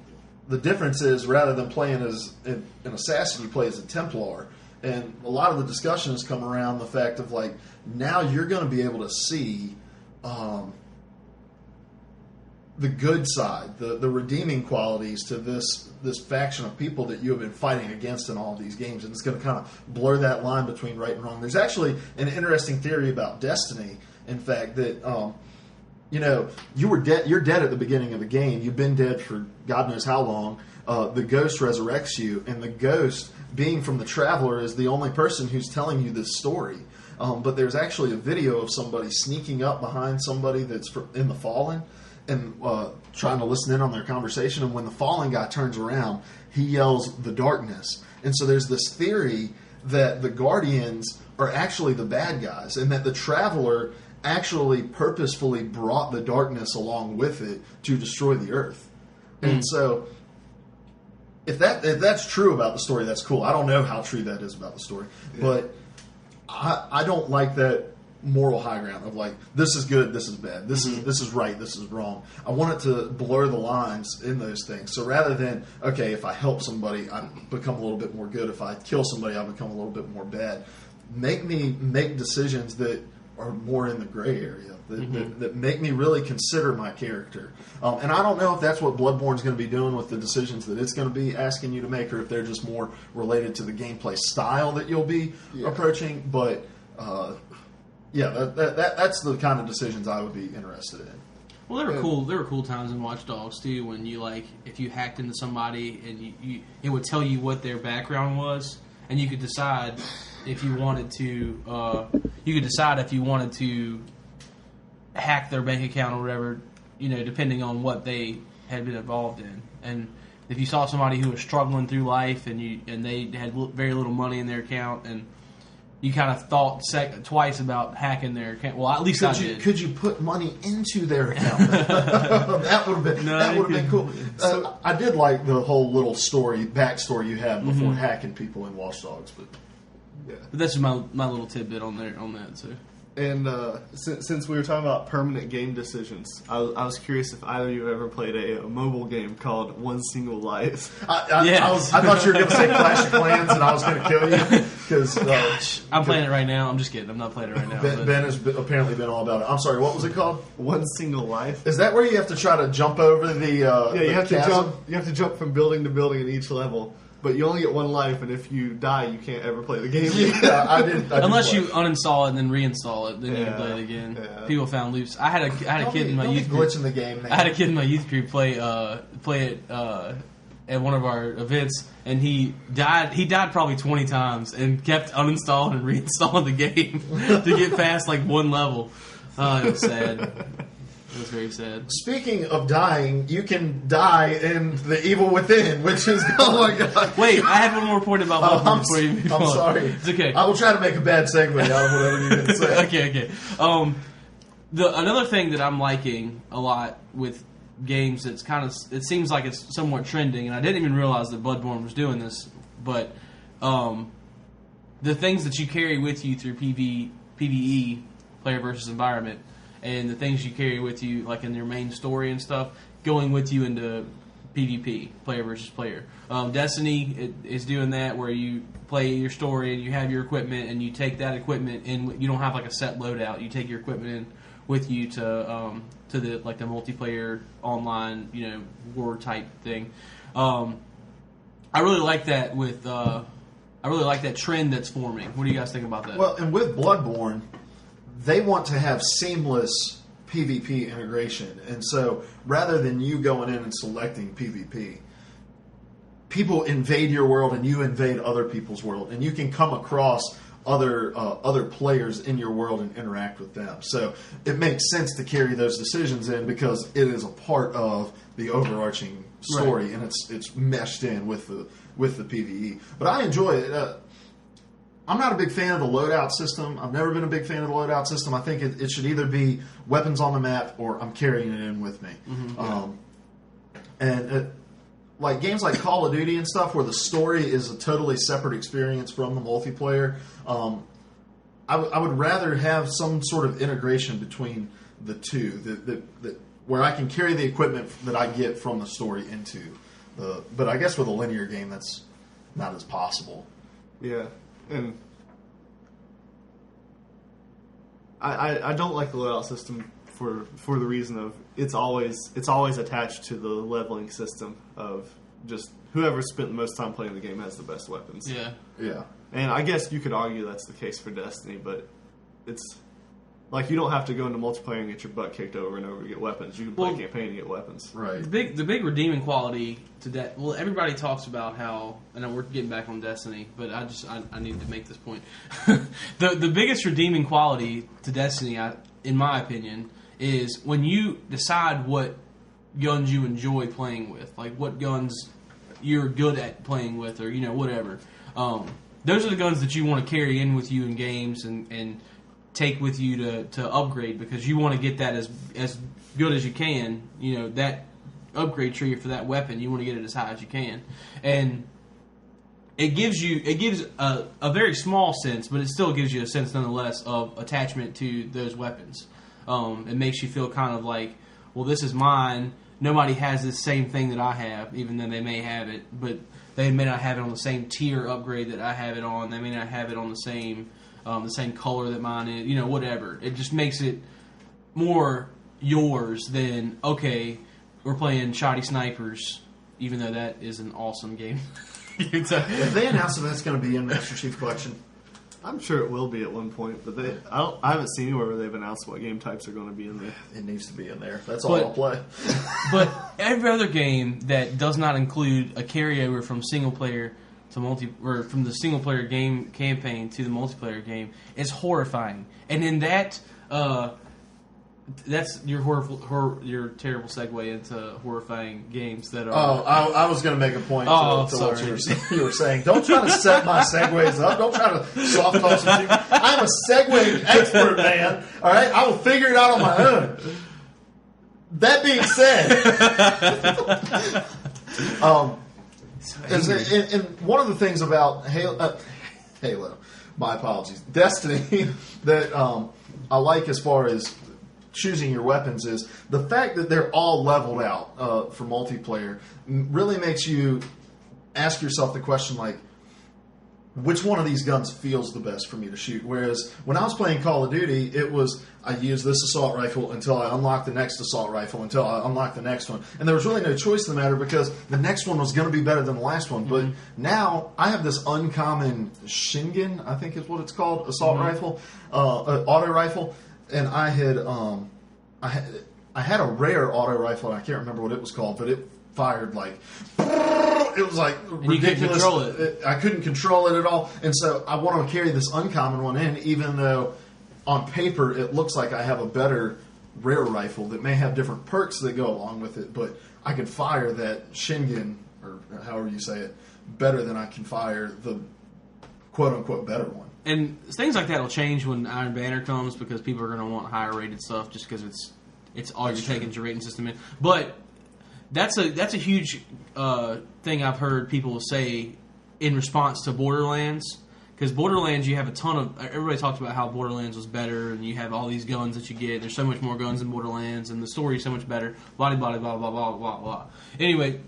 the difference is, rather than playing as an assassin, you play as a Templar. And a lot of the discussions come around the fact of, like, now you're going to be able to see the good side, the redeeming qualities to this faction of people that you have been fighting against in all of these games, and it's going to kind of blur that line between right and wrong. There's actually an interesting theory about Destiny, in fact, that you're dead at the beginning of the game. You've been dead for God knows how long. The ghost resurrects you, and the ghost, being from the Traveler, is the only person who's telling you this story. But there's actually a video of somebody sneaking up behind somebody that's in the Fallen and trying to listen in on their conversation. And when the Fallen guy turns around, he yells, "The darkness." And so there's this theory that the Guardians are actually the bad guys, and that the Traveler actually purposefully brought the darkness along with it to destroy the Earth. And so if that's true about the story, that's cool. I don't know how true that is about the story, but I don't like that moral high ground of like, this is good, this is bad, this is right, this is wrong. I want it to blur the lines in those things. So rather than, okay, if I help somebody, I become a little bit more good. If I kill somebody, I become a little bit more bad. Make me make decisions that are more in the gray area, that make me really consider my character. And I don't know if that's what Bloodborne's going to be doing with the decisions that it's going to be asking you to make, or if they're just more related to the gameplay style that you'll be approaching. But that's the kind of decisions I would be interested in. Well, there were cool. There were cool times in Watch Dogs too, when you if you hacked into somebody and it would tell you what their background was, and you could decide if you wanted to. You could decide if you wanted to hack their bank account or whatever, depending on what they had been involved in. And if you saw somebody who was struggling through life and they had very little money in their account, and you kind of thought twice about hacking their account. Well, at least I did. Could you put money into their account? That would have been cool. I did like the whole little backstory you had before hacking people in Watch Dogs, but that's just my little tidbit on that. So. And since we were talking about permanent game decisions, I was curious if either of you ever played a mobile game called One Single Life. I thought you were going to say Clash of Clans, and I was going to kill you. Because I'm playing it right now. I'm just kidding. I'm not playing it right now. Ben has apparently been all about it. I'm sorry. What was it called? One Single Life. Is that where you have to try to jump over the? You have to jump. You have to jump from building to building in each level. But you only get one life, and if you die, you can't ever play the game again. I did Unless you uninstall it and then reinstall it, then you can play it again. Yeah. People found loops. I had a kid in my youth group. Glitching the game. Man. I had a kid in my youth group play it at one of our events, and he died. He died probably 20 times and kept uninstalling and reinstalling the game to get past one level. It was sad. It was very sad. Speaking of dying, you can die in The Evil Within, which is... Oh my god. Wait, I have one more point about Bloodborne before you move on. I'm sorry. It's okay. I will try to make a bad segue out of whatever you're going to say. Okay. Another thing that I'm liking a lot with games that's it seems like it's somewhat trending, and I didn't even realize that Bloodborne was doing this, but the things that you carry with you through PvE, player versus environment, and the things you carry with you, like in your main story and stuff, going with you into PvP, player versus player. Destiny is doing that, where you play your story and you have your equipment, and you take that equipment in. You don't have a set loadout. You take your equipment in with you to the multiplayer online, war type thing. I really like that I really like that trend that's forming. What do you guys think about that? Well, and with Bloodborne, they want to have seamless PvP integration. And so rather than you going in and selecting PvP, people invade your world and you invade other people's world. And you can come across other players in your world and interact with them. So it makes sense to carry those decisions in because it is a part of the overarching story, right. And it's meshed in with the PvE. But I enjoy it. I'm not a big fan of the loadout system. I've never been a big fan of the loadout system. I think it should either be weapons on the map or I'm carrying it in with me. Mm-hmm. Like games like Call of Duty and stuff, where the story is a totally separate experience from the multiplayer, I would rather have some sort of integration between the two, that where I can carry the equipment that I get from the story into the. But I guess with a linear game, that's not as possible. Yeah. And I don't like the loadout system for the reason of it's always attached to the leveling system of just whoever spent the most time playing the game has the best weapons. Yeah. Yeah. And I guess you could argue that's the case for Destiny, but it's like you don't have to go into multiplayer and get your butt kicked over and over to get weapons. You can play campaign and get weapons. Right. The big redeeming quality to that. Well, everybody talks about how, and we're getting back on Destiny, but I need to make this point. the biggest redeeming quality to Destiny, in my opinion, is when you decide what guns you enjoy playing with, like what guns you're good at playing with, or whatever. Those are the guns that you want to carry in with you in games and take with you to upgrade, because you want to get that as good as you can. That upgrade tree for that weapon, you want to get it as high as you can, and it gives a very small sense, but it still gives you a sense nonetheless of attachment to those weapons. It makes you feel kind of like, well, this is mine. Nobody has this same thing that I have, even though they may have it, but they may not have it on the same tier upgrade that I have it on. They may not have it on the same color that mine is, whatever. It just makes it more yours than, okay, we're playing Shoddy Snipers, even though that is an awesome game. If they announce that that's going to be in Master Chief Collection, I'm sure it will be at one point, but I haven't seen anywhere where they've announced what game types are going to be in there. it needs to be in there. That's all I'll play. But every other game that does not include a carryover from single player to or from the single player game campaign to the multiplayer game is horrifying. And in that, that's your your terrible segue into horrifying games that are. Oh, I was going to make a point to what sorry. you were saying. Don't try to set my segues up. Don't try to soft toss them. I'm a segue expert, man. All right, I will figure it out on my own. That being said, and one of the things about Halo, my apologies, Destiny, that I like as far as choosing your weapons is the fact that they're all leveled out for multiplayer really makes you ask yourself the question, like, which one of these guns feels the best for me to shoot? Whereas when I was playing Call of Duty, it was I used this assault rifle until I unlocked the next assault rifle, until I unlocked the next one. And there was really no choice in the matter because the next one was going to be better than the last one. Mm-hmm. But now I have this uncommon Shingen, I think is what it's called, assault rifle, auto rifle. And I had a rare auto rifle, and I can't remember what it was called, but it fired like... It was like ridiculous. You couldn't control it. I couldn't control it at all. And so I want to carry this uncommon one in, even though on paper it looks like I have a better rare rifle that may have different perks that go along with it, but I can fire that Shingen, or however you say it, better than I can fire the quote-unquote better one. And things like that will change when Iron Banner comes, because people are going to want higher rated stuff just because it's all you're taking your rating system in. But that's a huge thing I've heard people say in response to Borderlands. Because Borderlands, you have a ton of... Everybody talks about how Borderlands was better, and you have all these guns that you get. There's so much more guns in Borderlands, and the story's so much better. Blah, blah, blah, blah, blah, blah, blah. Anyway,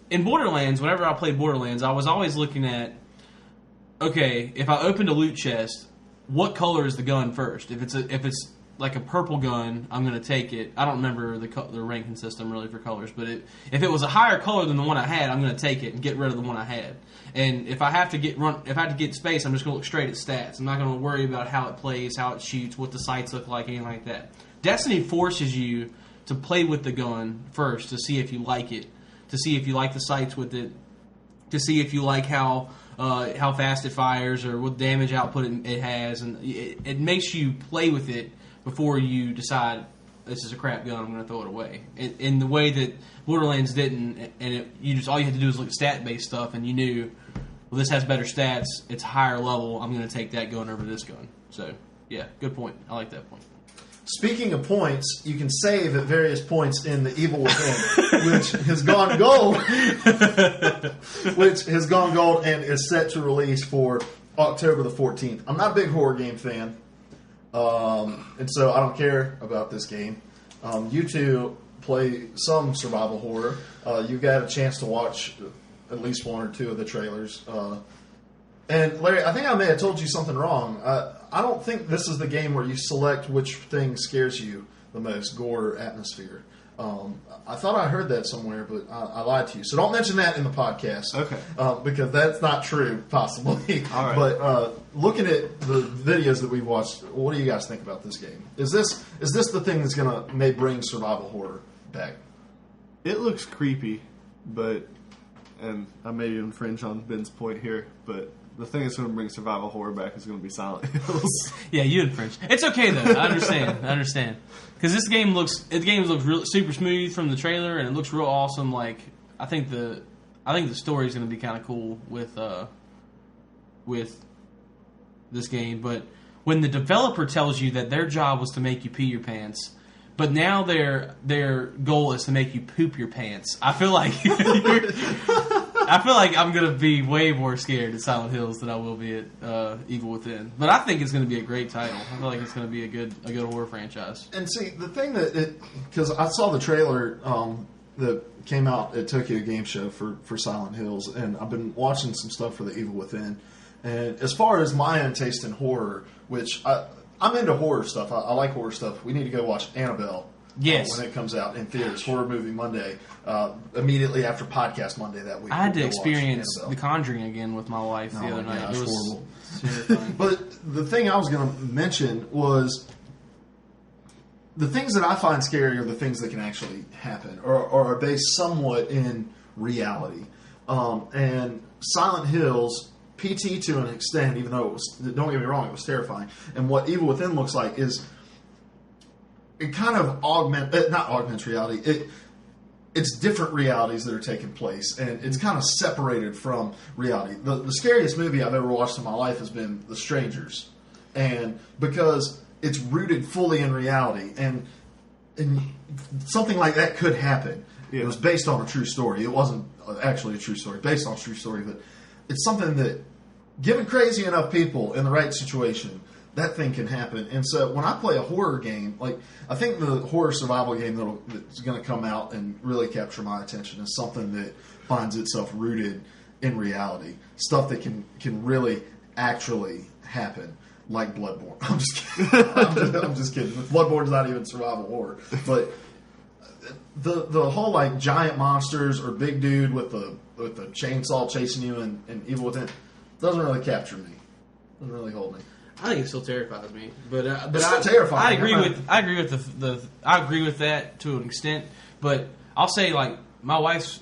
in Borderlands, whenever I played Borderlands, I was always looking at, okay, if I opened a loot chest, what color is the gun first? If it's like a purple gun, I'm going to take it. I don't remember the ranking system really for colors, but if it was a higher color than the one I had, I'm going to take it and get rid of the one I had. And if I have to get space, I'm just going to look straight at stats. I'm not going to worry about how it plays, how it shoots, what the sights look like, anything like that. Destiny forces you to play with the gun first to see if you like it, to see if you like the sights with it, to see if you like how fast it fires or what damage output it has, and it makes you play with it before you decide this is a crap gun, I'm going to throw it away. In the way that Borderlands didn't, and all you had to do was look at stat-based stuff, and you knew, well, this has better stats, it's higher level, I'm going to take that gun over this gun. So, yeah, good point. I like that point. Speaking of points, you can save at various points in The Evil Within, which has gone gold, and is set to release for October the 14th. I'm not a big horror game fan. And so I don't care about this game. You two play some survival horror. You got a chance to watch at least one or two of the trailers. And Larry, I think I may have told you something wrong. I don't think this is the game where you select which thing scares you the most gore atmosphere. I thought I heard that somewhere, but I lied to you. So don't mention that in the podcast. Okay. Because that's not true, possibly. All right. But looking at the videos that we've watched, what do you guys think about this game? Is this the thing that's going to may bring survival horror back? It looks creepy, but, and I may infringe on Ben's point here, but the thing that's going to bring survival horror back is going to be Silent Hills. Yeah, you infringe. It's okay though. I understand. Because this game looks real super smooth from the trailer, and it looks real awesome. Like I think the story is going to be kind of cool with this game. But when the developer tells you that their job was to make you pee your pants, but now their goal is to make you poop your pants, I feel like I'm going to be way more scared at Silent Hills than I will be at Evil Within. But I think it's going to be a great title. I feel like it's going to be a good horror franchise. And see, the thing because I saw the trailer that came out at Tokyo Game Show for Silent Hills, and I've been watching some stuff for the Evil Within. And as far as my own taste in horror, which I'm into horror stuff. I like horror stuff. We need to go watch Annabelle. Yes. When it comes out in theaters, Horror Movie Monday, immediately after Podcast Monday that week. I had to experience The Conjuring again with my wife the other night. Gosh, it was horrible. terrifying. But the thing I was going to mention was the things that I find scary are the things that can actually happen or are based somewhat in reality. And Silent Hills, PT to an extent, even though it was, don't get me wrong, it was terrifying. And what Evil Within looks like is it kind of not augments reality. It's different realities that are taking place, and it's kind of separated from reality. The scariest movie I've ever watched in my life has been The Strangers, and because it's rooted fully in reality, and something like that could happen. Yeah. It was based on a true story. It wasn't actually a true story, based on a true story, but it's something that, given crazy enough people in the right situation, that thing can happen. And so when I play a horror game, like I think the horror survival game that's going to come out and really capture my attention is something that finds itself rooted in reality. Stuff that can really actually happen, like Bloodborne. I'm just kidding. I'm just kidding. Bloodborne's not even survival horror. But the whole like giant monsters or big dude with the chainsaw chasing you in Evil Within doesn't really capture me. Doesn't really hold me. I think it still terrifies me, but It's still terrifying. I agree with that to an extent, but I'll say like my wife's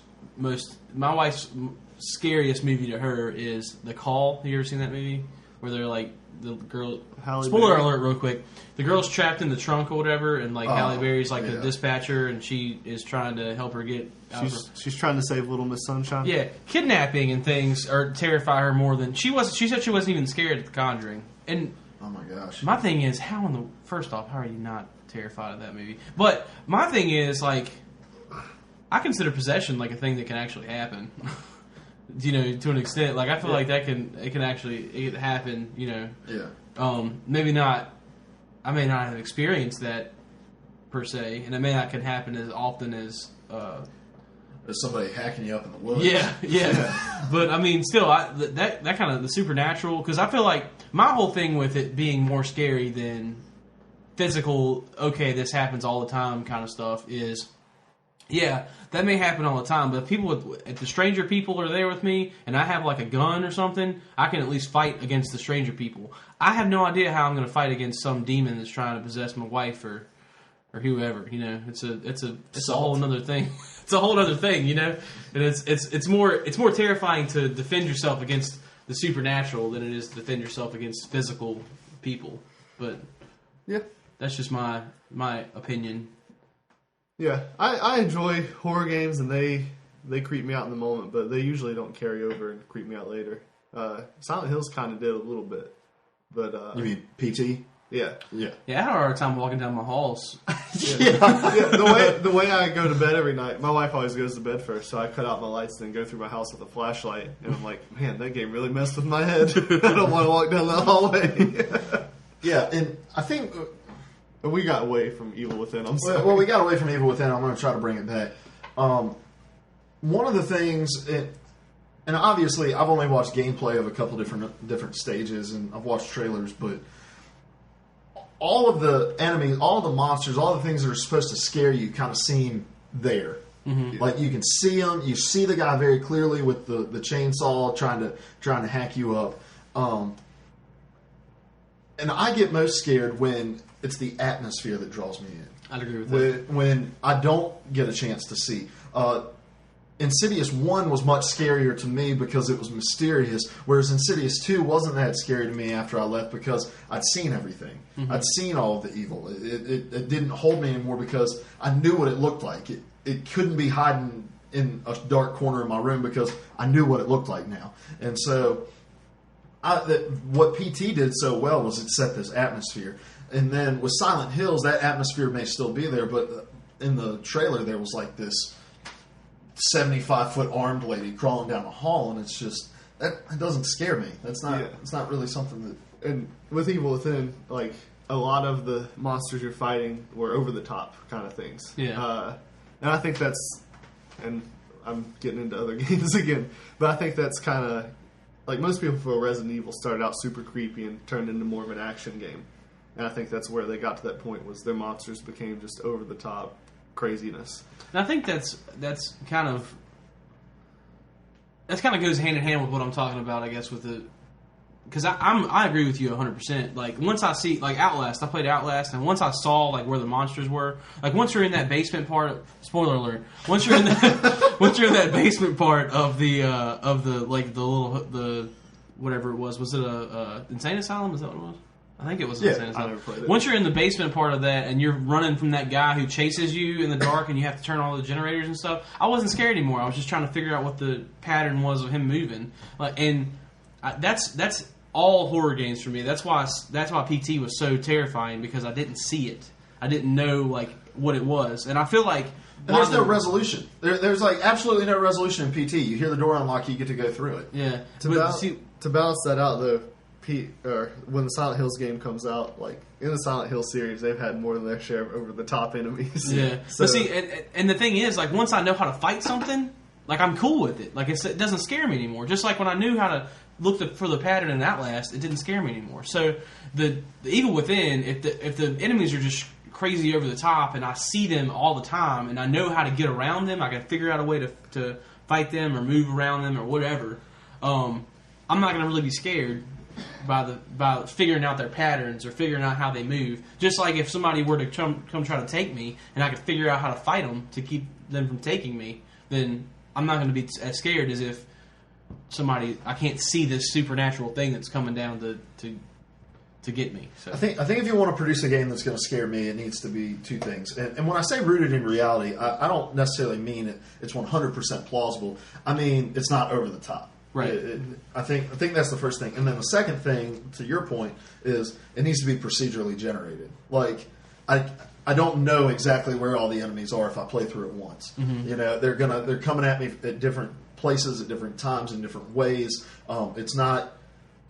scariest movie to her is The Call. Have you ever seen that movie where they're like the girl? Spoiler alert, real quick. The girl's trapped in the trunk or whatever, and like Halle Berry's like the dispatcher, and she is trying to help her get. She's trying to save Little Miss Sunshine. Yeah, kidnapping and things terrify her more than she was. She said she wasn't even scared at The Conjuring. And oh my gosh, my thing is, first off, how are you not terrified of that movie? But my thing is, like, I consider possession like a thing that can actually happen. To an extent, like I feel like it can actually happen. yeah. Maybe not. I may not have experienced that per se, and it may not can happen as often as. There's somebody hacking you up in the woods. Yeah. But I mean, still, that kind of the supernatural, because I feel like my whole thing with it being more scary than physical. Okay, this happens all the time, kind of stuff is. Yeah, that may happen all the time, but if the stranger people are there with me, and I have like a gun or something, I can at least fight against the stranger people. I have no idea how I'm going to fight against some demon that's trying to possess my wife or whoever. It's a whole other thing. It's a whole other thing, and it's more terrifying to defend yourself against the supernatural than it is to defend yourself against physical people. But yeah, that's just my opinion. Yeah, I enjoy horror games, and they creep me out in the moment, but they usually don't carry over and creep me out later. Silent Hills kind of did a little bit, but You mean PT? Yeah. Yeah, I had a hard time walking down my halls. Yeah, the way I go to bed every night, my wife always goes to bed first, so I cut out my lights and then go through my house with a flashlight, and I'm like, man, that game really messed with my head. I don't want to walk down that hallway. Yeah, and I think we got away from Evil Within. I'm sorry. well, we got away from Evil Within. I'm going to try to bring it back. One of the things, and obviously I've only watched gameplay of a couple different stages, and I've watched trailers, but all of the enemies, all the monsters, all the things that are supposed to scare you kind of seem there. Like you can see them, you see the guy very clearly with the chainsaw trying to hack you up. And I get most scared when it's the atmosphere that draws me in. I'd agree with that. When I don't get a chance to see. Insidious 1 was much scarier to me because it was mysterious, whereas Insidious 2 wasn't that scary to me after I left because I'd seen everything. I'd seen all of the evil. It didn't hold me anymore because I knew what it looked like. It couldn't be hiding in a dark corner of my room because I knew what it looked like now. And so what PT did so well was it set this atmosphere. And then with Silent Hills, that atmosphere may still be there, but in the trailer there was like this 75-foot armed lady crawling down a hall, and it's just that doesn't scare me. That's not. It's not really something that. And with Evil Within, like a lot of the monsters you're fighting were over the top kind of things. Yeah. And I think that's, and I'm getting into other games again, but I think that's kind of like most people feel Resident Evil started out super creepy and turned into more of an action game, and I think that's where they got to that point was their monsters became just over the top craziness. And I think that's kind of goes hand in hand with what I'm talking about, I guess, with the because I agree with you 100%. Like once I see like Outlast, I played Outlast, and once I saw like where the monsters were, like once you're in that basement part. Spoiler alert! Once you're in that basement part of the like the whatever it was it a insane asylum? Is that what it was? I think it was insane asylum. I never played it. Once you're in the basement part of that, and you're running from that guy who chases you in the dark, and you have to turn all the generators and stuff, I wasn't scared anymore. I was just trying to figure out what the pattern was of him moving, that's all horror games for me. That's why PT was so terrifying because I didn't see it. I didn't know like what it was, and I feel like there's no resolution. There's like absolutely no resolution in PT. You hear the door unlock, you get to go through it. Yeah. To balance that out, though, when the Silent Hills game comes out, like in the Silent Hill series, they've had more than their share of over the top enemies. Yeah. So, but see, and the thing is, like once I know how to fight something, like I'm cool with it. Like it doesn't scare me anymore. Just like when I knew how to look for the pattern in Outlast, it didn't scare me anymore. So the Evil Within, if the enemies are just crazy over the top, and I see them all the time, and I know how to get around them, I can figure out a way to fight them or move around them or whatever. I'm not going to really be scared by figuring out their patterns or figuring out how they move. Just like if somebody were to come try to take me, and I could figure out how to fight them to keep them from taking me, then I'm not going to be as scared as if I can't see this supernatural thing that's coming down to get me. So. I think if you want to produce a game that's going to scare me, it needs to be two things. And when I say rooted in reality, I don't necessarily mean it's 100% plausible. I mean it's not over the top. Right. I think that's the first thing. And then the second thing, to your point, is it needs to be procedurally generated. Like I don't know exactly where all the enemies are if I play through it once. Mm-hmm. You know, they're coming at me at different places at different times in different ways.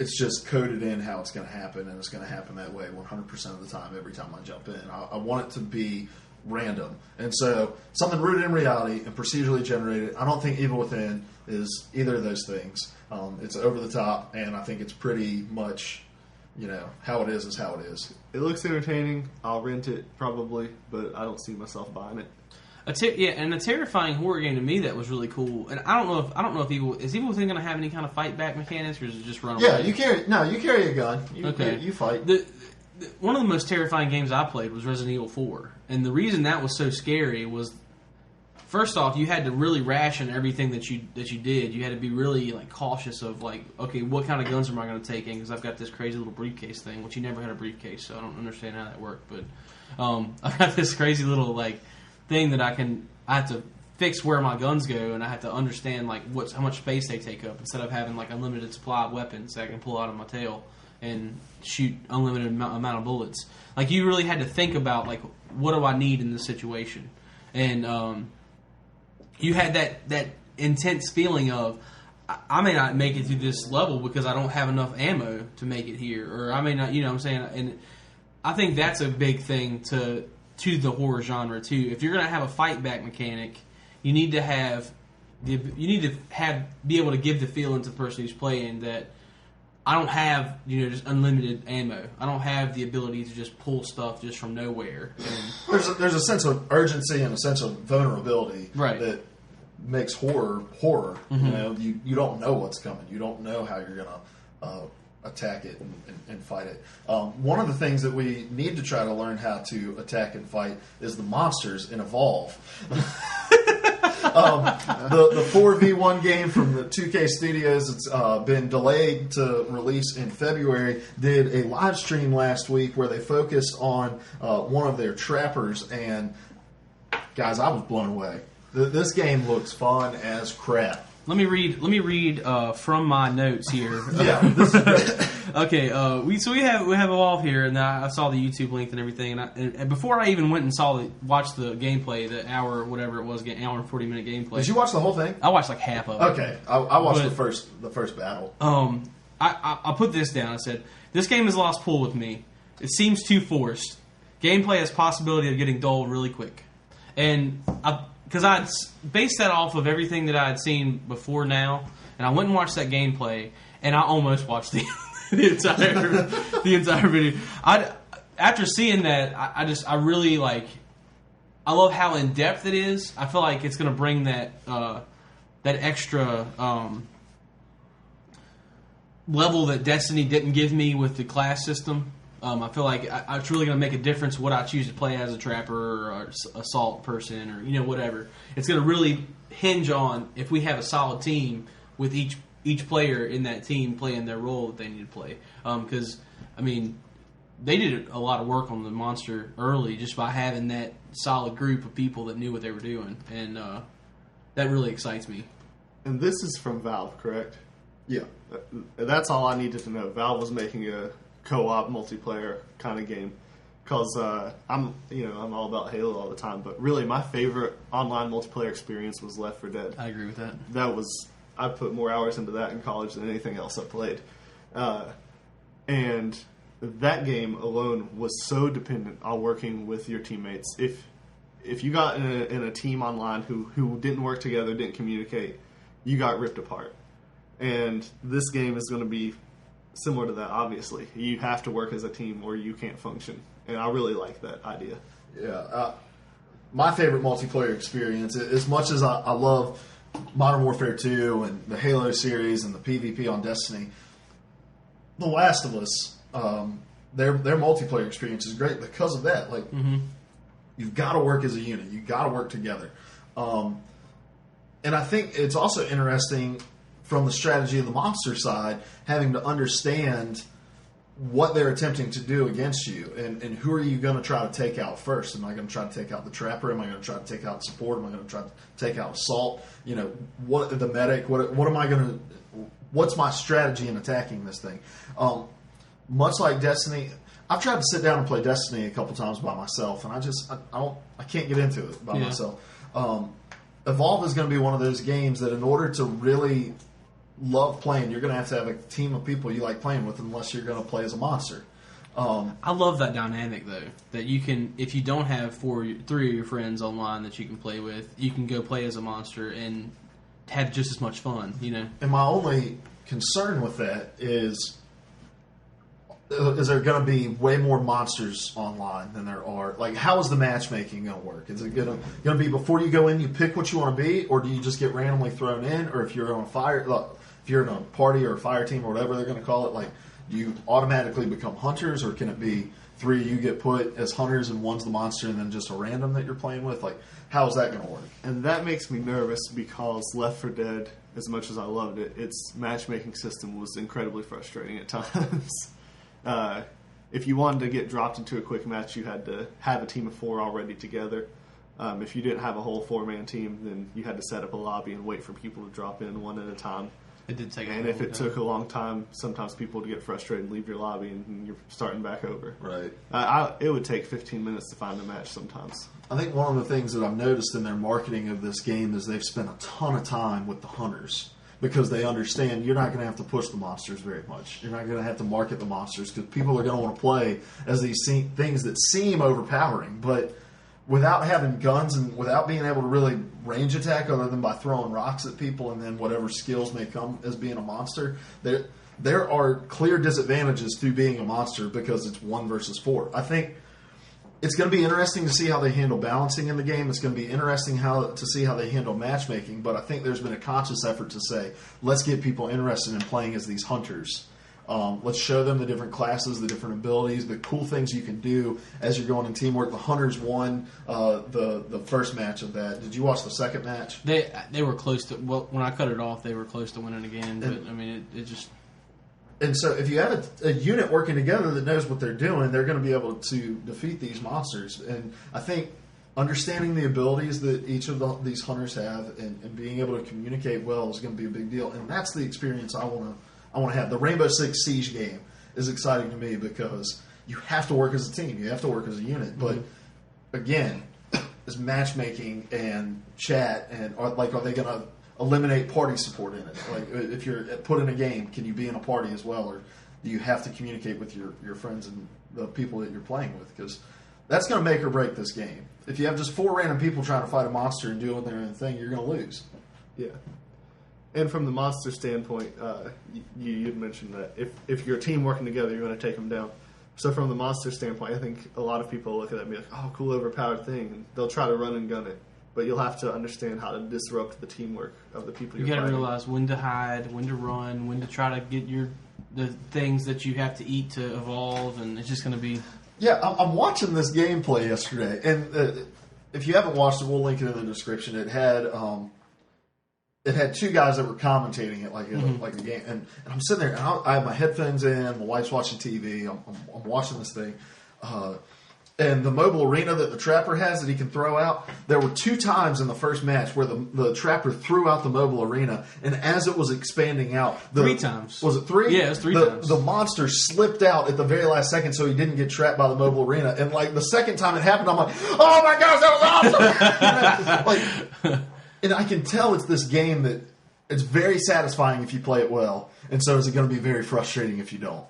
It's just coded in how it's going to happen, and it's going to happen that way 100% of the time every time I jump in. I want it to be random. And so something rooted in reality and procedurally generated. I don't think Evil Within is either of those things. It's over the top, and I think it's pretty much, how it is how it is. It looks entertaining. I'll rent it probably, but I don't see myself buying it. And a terrifying horror game to me that was really cool. And I don't know if Evil Within going to have any kind of fight back mechanics, or is it just run away? Yeah, you carry a gun. You fight. One of the most terrifying games I played was Resident Evil 4, and the reason that was so scary was, first off, you had to really ration everything that you did. You had to be really cautious of okay, what kind of guns am I going to take in? Because I've got this crazy little briefcase thing, which you never had a briefcase, so I don't understand how that worked. But I've got this crazy little thing that I have to fix where my guns go, and I have to understand how much space they take up instead of having unlimited supply of weapons that I can pull out of my tail and shoot unlimited amount of bullets. You really had to think about what do I need in this situation, and you had that intense feeling of I may not make it through this level because I don't have enough ammo to make it here, or I may not, what I'm saying. And I think that's a big thing to the horror genre too. If you're going to have a fight back mechanic, you need to be able to give the feeling to the person who's playing that I don't have just unlimited ammo. I don't have the ability to just pull stuff just from nowhere. And There's a sense of urgency and a sense of vulnerability Right. that makes horror. You don't know what's coming. You don't know how you're gonna attack it and fight it. One of the things that we need to try to learn how to attack and fight is the monsters in Evolve. The 4v1 game from the 2K Studios, it's been delayed to release in February, did a live stream last week where they focused on one of their trappers, and guys, I was blown away. This game looks fun as crap. Let me read from my notes here. Yeah, this is great. Okay, we have Evolve here, and I saw the YouTube link and everything, and before I even went and watched the gameplay, the hour whatever it was, hour and 40-minute gameplay. Did you watch the whole thing? I watched like half of it. Okay, I watched the first battle. I put this down. I said, this game has lost pull with me. It seems too forced. Gameplay has possibility of getting dull really quick. And because I'd based that off of everything that I had seen before now, and I went and watched that gameplay, and I almost watched the entire video. After seeing that, I really like. I love how in depth it is. I feel like it's going to bring that extra level that Destiny didn't give me with the class system. I feel like it's really going to make a difference what I choose to play as a trapper or assault person or whatever. It's going to really hinge on if we have a solid team with each player in that team playing their role that they need to play. Because they did a lot of work on the monster early just by having that solid group of people that knew what they were doing, and that really excites me. And this is from Valve, correct? Yeah. That's all I needed to know. Valve was making a co-op multiplayer kind of game because I'm all about Halo all the time, but really my favorite online multiplayer experience was Left 4 Dead. I agree with that. I put more hours into that in college than anything else I played, and that game alone was so dependent on working with your teammates. If you got in a team online who didn't work together, didn't communicate, you got ripped apart. And this game is going to be similar to that, obviously. You have to work as a team or you can't function. And I really like that idea. Yeah. My favorite multiplayer experience, as much as I love Modern Warfare 2 and the Halo series and the PvP on Destiny, The Last of Us, their multiplayer experience is great because of that. Like, you've got to work as a unit. You've got to work together. And I think it's also interesting from the strategy of the monster side, having to understand what they're attempting to do against you, and who are you going to try to take out first? Am I going to try to take out the trapper? Am I going to try to take out support? Am I going to try to take out assault? What the medic? What am I going to? What's my strategy in attacking this thing? Much like Destiny, I've tried to sit down and play Destiny a couple times by myself, and I can't get into it by myself. Evolve is going to be one of those games that, in order to really love playing, you're going to have a team of people you like playing with, unless you're going to play as a monster. I love that dynamic, though, that you can, if you don't have three of your friends online that you can play with, you can go play as a monster and have just as much fun, And my only concern with that is there going to be way more monsters online than there are? Like, how is the matchmaking going to work? Is it going to be before you go in, you pick what you want to be, or do you just get randomly thrown in? Or if you're on if you're in a party or a fire team or whatever they're going to call it, like, do you automatically become hunters, or can it be three of you get put as hunters and one's the monster and then just a random that you're playing with? Like, how is that going to work? And that makes me nervous because Left 4 Dead, as much as I loved it, its matchmaking system was incredibly frustrating at times. If you wanted to get dropped into a quick match, you had to have a team of 4 already together. If you didn't have a whole 4-man team, then you had to set up a lobby and wait for people to drop in one at a time. It did take and if it took a long time, sometimes people would get frustrated and leave your lobby, and you're starting back over. Right. It would take 15 minutes to find a match sometimes. I think one of the things that I've noticed in their marketing of this game is they've spent a ton of time with the hunters, because they understand you're not going to have to push the monsters very much. You're not going to have to market the monsters, because people are going to want to play as these things that seem overpowering, but without having guns and without being able to really range attack other than by throwing rocks at people and then whatever skills may come as being a monster, there are clear disadvantages to being a monster because it's 1 versus 4. I think it's going to be interesting to see how they handle balancing in the game. It's going to be interesting to see how they handle matchmaking. But I think there's been a conscious effort to say, let's get people interested in playing as these hunters. Let's show them the different classes, the different abilities, the cool things you can do as you're going in teamwork. The hunters won the first match of that. Did you watch the second match? They were close to. Well, when I cut it off, they were close to winning again. But I mean, it just. And so if you have a unit working together that knows what they're doing, they're going to be able to defeat these monsters. And I think understanding the abilities that each of these hunters have and being able to communicate well is going to be a big deal. And that's the experience I want to have. The Rainbow Six Siege game is exciting to me because you have to work as a team. You have to work as a unit. But again, is matchmaking and chat and are they going to eliminate party support in it? Like, if you're put in a game, can you be in a party as well, or do you have to communicate with your friends and the people that you're playing with? Because that's going to make or break this game. If you have just 4 random people trying to fight a monster and doing their own thing, you're going to lose. Yeah. And from the monster standpoint, you'd mentioned that if you're a team working together, you're going to take them down. So from the monster standpoint, I think a lot of people look at that and be like, oh, cool, overpowered thing. And they'll try to run and gun it. But you'll have to understand how to disrupt the teamwork of the people you're fighting. You got to realize when to hide, when to run, when to try to get the things that you have to eat to evolve, and it's just going to be... Yeah, I'm watching this gameplay yesterday, and if you haven't watched it, we'll link it in the description. It had 2 guys that were commentating it like a game, and I'm sitting there, and I have my headphones in, my wife's watching TV, I'm watching this thing, and the mobile arena that the Trapper has that he can throw out, there were 2 times in the first match where the Trapper threw out the mobile arena, and as it was expanding out... 3 times. Was it 3? Yeah, it was 3 times. The monster slipped out at the very last second so he didn't get trapped by the mobile arena, and like the second time it happened, I'm like, oh my gosh, that was awesome! And I can tell it's this game that it's very satisfying if you play it well, and so is it going to be very frustrating if you don't.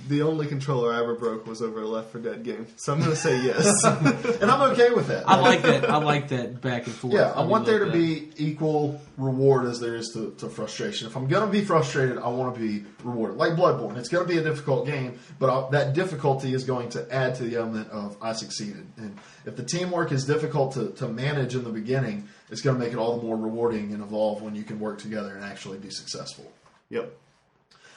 The only controller I ever broke was over a Left 4 Dead game, so I'm going to say yes. And I'm okay with that. I like that. I like that back and forth. Yeah, I want there to be equal reward as there is to frustration. If I'm going to be frustrated, I want to be rewarded. Like Bloodborne, it's going to be a difficult game, but that difficulty is going to add to the element of I succeeded. And if the teamwork is difficult to manage in the beginning, it's going to make it all the more rewarding and evolve when you can work together and actually be successful. Yep.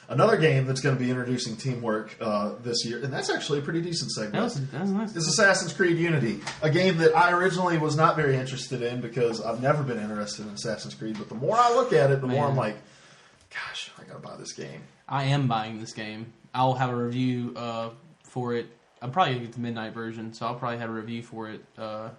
Another game that's going to be introducing teamwork this year, and that's actually a pretty decent segment. That was nice. Is Assassin's Creed Unity, a game that I originally was not very interested in because I've never been interested in Assassin's Creed. But the more I look at it, the more I'm like, gosh, I got to buy this game. I am buying this game. I'll have a review for it. I'm probably going to get the midnight version, so I'll probably have a review for it a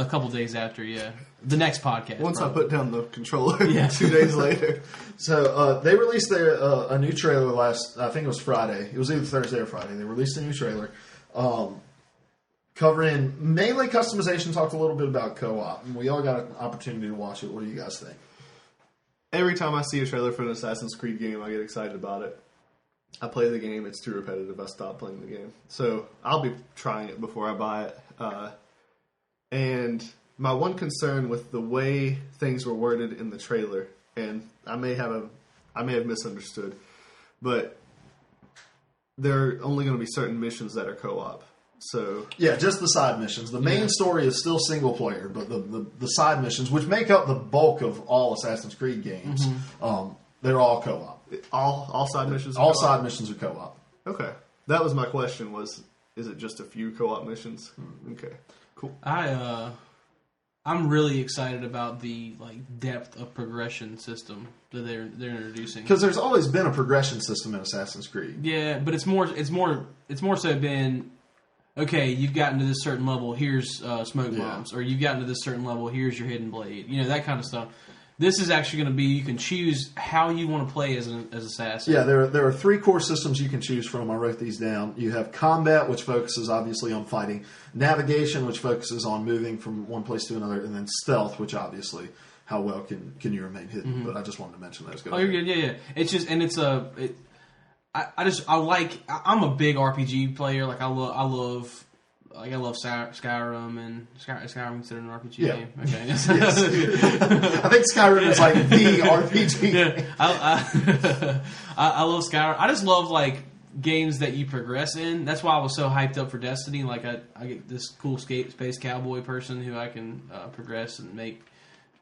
couple days after, yeah. The next podcast. Once probably. I put down the controller, Yeah. 2 days later. So they released a new trailer I think it was Friday. It was either Thursday or Friday. They released a new trailer covering mainly customization, talked a little bit about co-op. And we all got an opportunity to watch it. What do you guys think? Every time I see a trailer for an Assassin's Creed game, I get excited about it. I play the game. It's too repetitive. I stop playing the game. So I'll be trying it before I buy it. And my one concern with the way things were worded in the trailer, and I may have misunderstood, but there are only going to be certain missions that are co-op. So yeah, just the side missions. The main story is still single player, but the side missions, which make up the bulk of all Assassin's Creed games, they're all co-op. All side missions. All side missions are co-op. Okay, that was my question. Is it just a few co-op missions? Okay. Cool. I'm really excited about the depth of progression system that they're introducing. Because there's always been a progression system in Assassin's Creed. Yeah, but it's more so been, okay, you've gotten to this certain level, here's smoke bombs, or you've gotten to this certain level, here's your hidden blade, that kind of stuff. This is actually going to be, you can choose how you want to play as assassin. Yeah, there are 3 core systems you can choose from. I wrote these down. You have combat, which focuses obviously on fighting. Navigation, which focuses on moving from one place to another. And then stealth, which obviously, how well can you remain hidden. But I just wanted to mention those. You're good. Yeah. It's just, and it's I'm a big RPG player. Like I love like I love Skyrim, and Skyrim considered an RPG Yeah. game. Okay. Yes. I think Skyrim is like the RPG. Yeah, I love Skyrim. I just love like games that you progress in. That's why I was so hyped up for Destiny. Like I get this cool space cowboy person who I can progress and make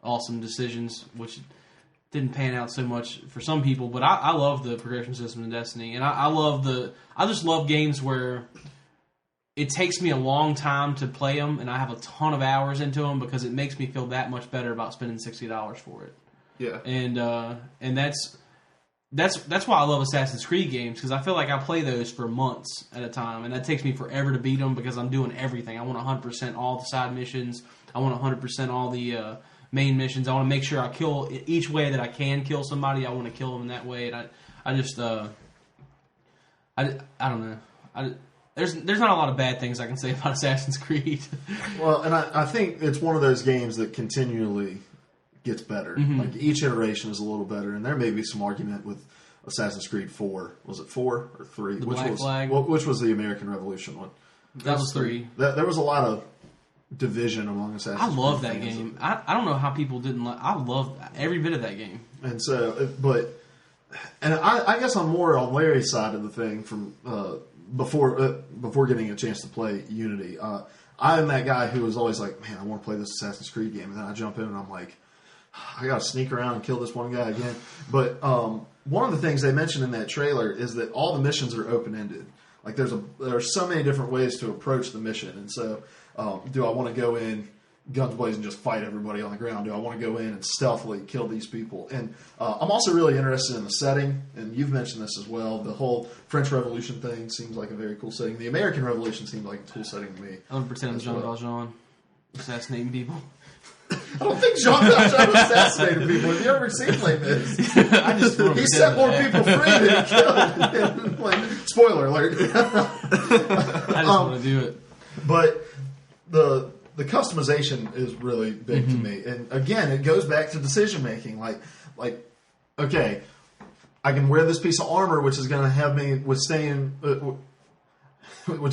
awesome decisions, which didn't pan out so much for some people. But I love the progression system in Destiny, and I just love games where it takes me a long time to play them, and I have a ton of hours into them because it makes me feel that much better about spending $60 for it. Yeah. And that's why I love Assassin's Creed games, because I feel like I play those for months at a time, and that takes me forever to beat them because I'm doing everything. I want 100% all the side missions. I want 100% all the main missions. I want to make sure I kill each way that I can kill somebody. I want to kill them in that way, and I just I don't know. There's not a lot of bad things I can say about Assassin's Creed. Well, and I think it's one of those games that continually gets better. Mm-hmm. Like each iteration is a little better, and there may be some argument with Assassin's Creed 4. Was it 4 or 3? The which Black was Flag? Which was the American Revolution one? That was 3. There was a lot of division among Assassin's Creed. I love that fans. game. I don't know how people didn't like. I love every bit of that game. And so, and I guess I'm more on Larry's side of the thing from before getting a chance to play Unity. I'm that guy who was always like, man, I want to play this Assassin's Creed game, and then I jump in and I'm like, I got to sneak around and kill this one guy again. But one of the things they mentioned in that trailer is that all the missions are open ended. Like there are so many different ways to approach the mission, and so do I want to go in guns blazing and just fight everybody on the ground? Do I want to go in and stealthily kill these people? And I'm also really interested in the setting, and you've mentioned this as well. The whole French Revolution thing seems like a very cool setting. The American Revolution seemed like a cool setting to me. I want to pretend I'm Jean Valjean, assassinating people. I don't think Jean Valjean assassinated people. Have you ever seen Les Mis? He set more people free than he killed. Like, spoiler alert. I just want to do it. But the customization is really big to me, and again, it goes back to decision making. Like, okay, I can wear this piece of armor, which is going to have me which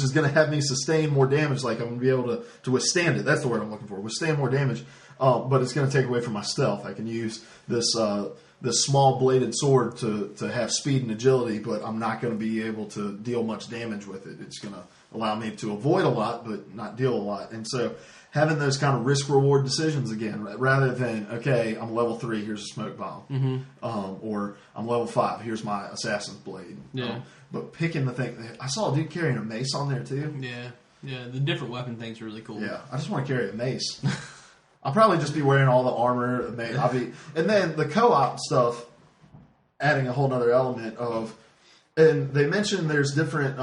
is going to have me sustain more damage. Like I'm going to be able to withstand it. That's the word I'm looking for. Withstand more damage, but it's going to take away from my stealth. I can use this small bladed sword to have speed and agility, but I'm not going to be able to deal much damage with it. It's going to allow me to avoid a lot, but not deal a lot. And so having those kind of risk-reward decisions again, rather than, okay, I'm level 3, here's a smoke bomb. Or I'm level 5, here's my assassin's blade. Yeah. But picking the thing, I saw a dude carrying a mace on there too. Yeah, the different weapon thing's really cool. Yeah, I just want to carry a mace. I'll probably just be wearing all the armor. And then the co-op stuff, adding a whole other element of, and they mentioned there's different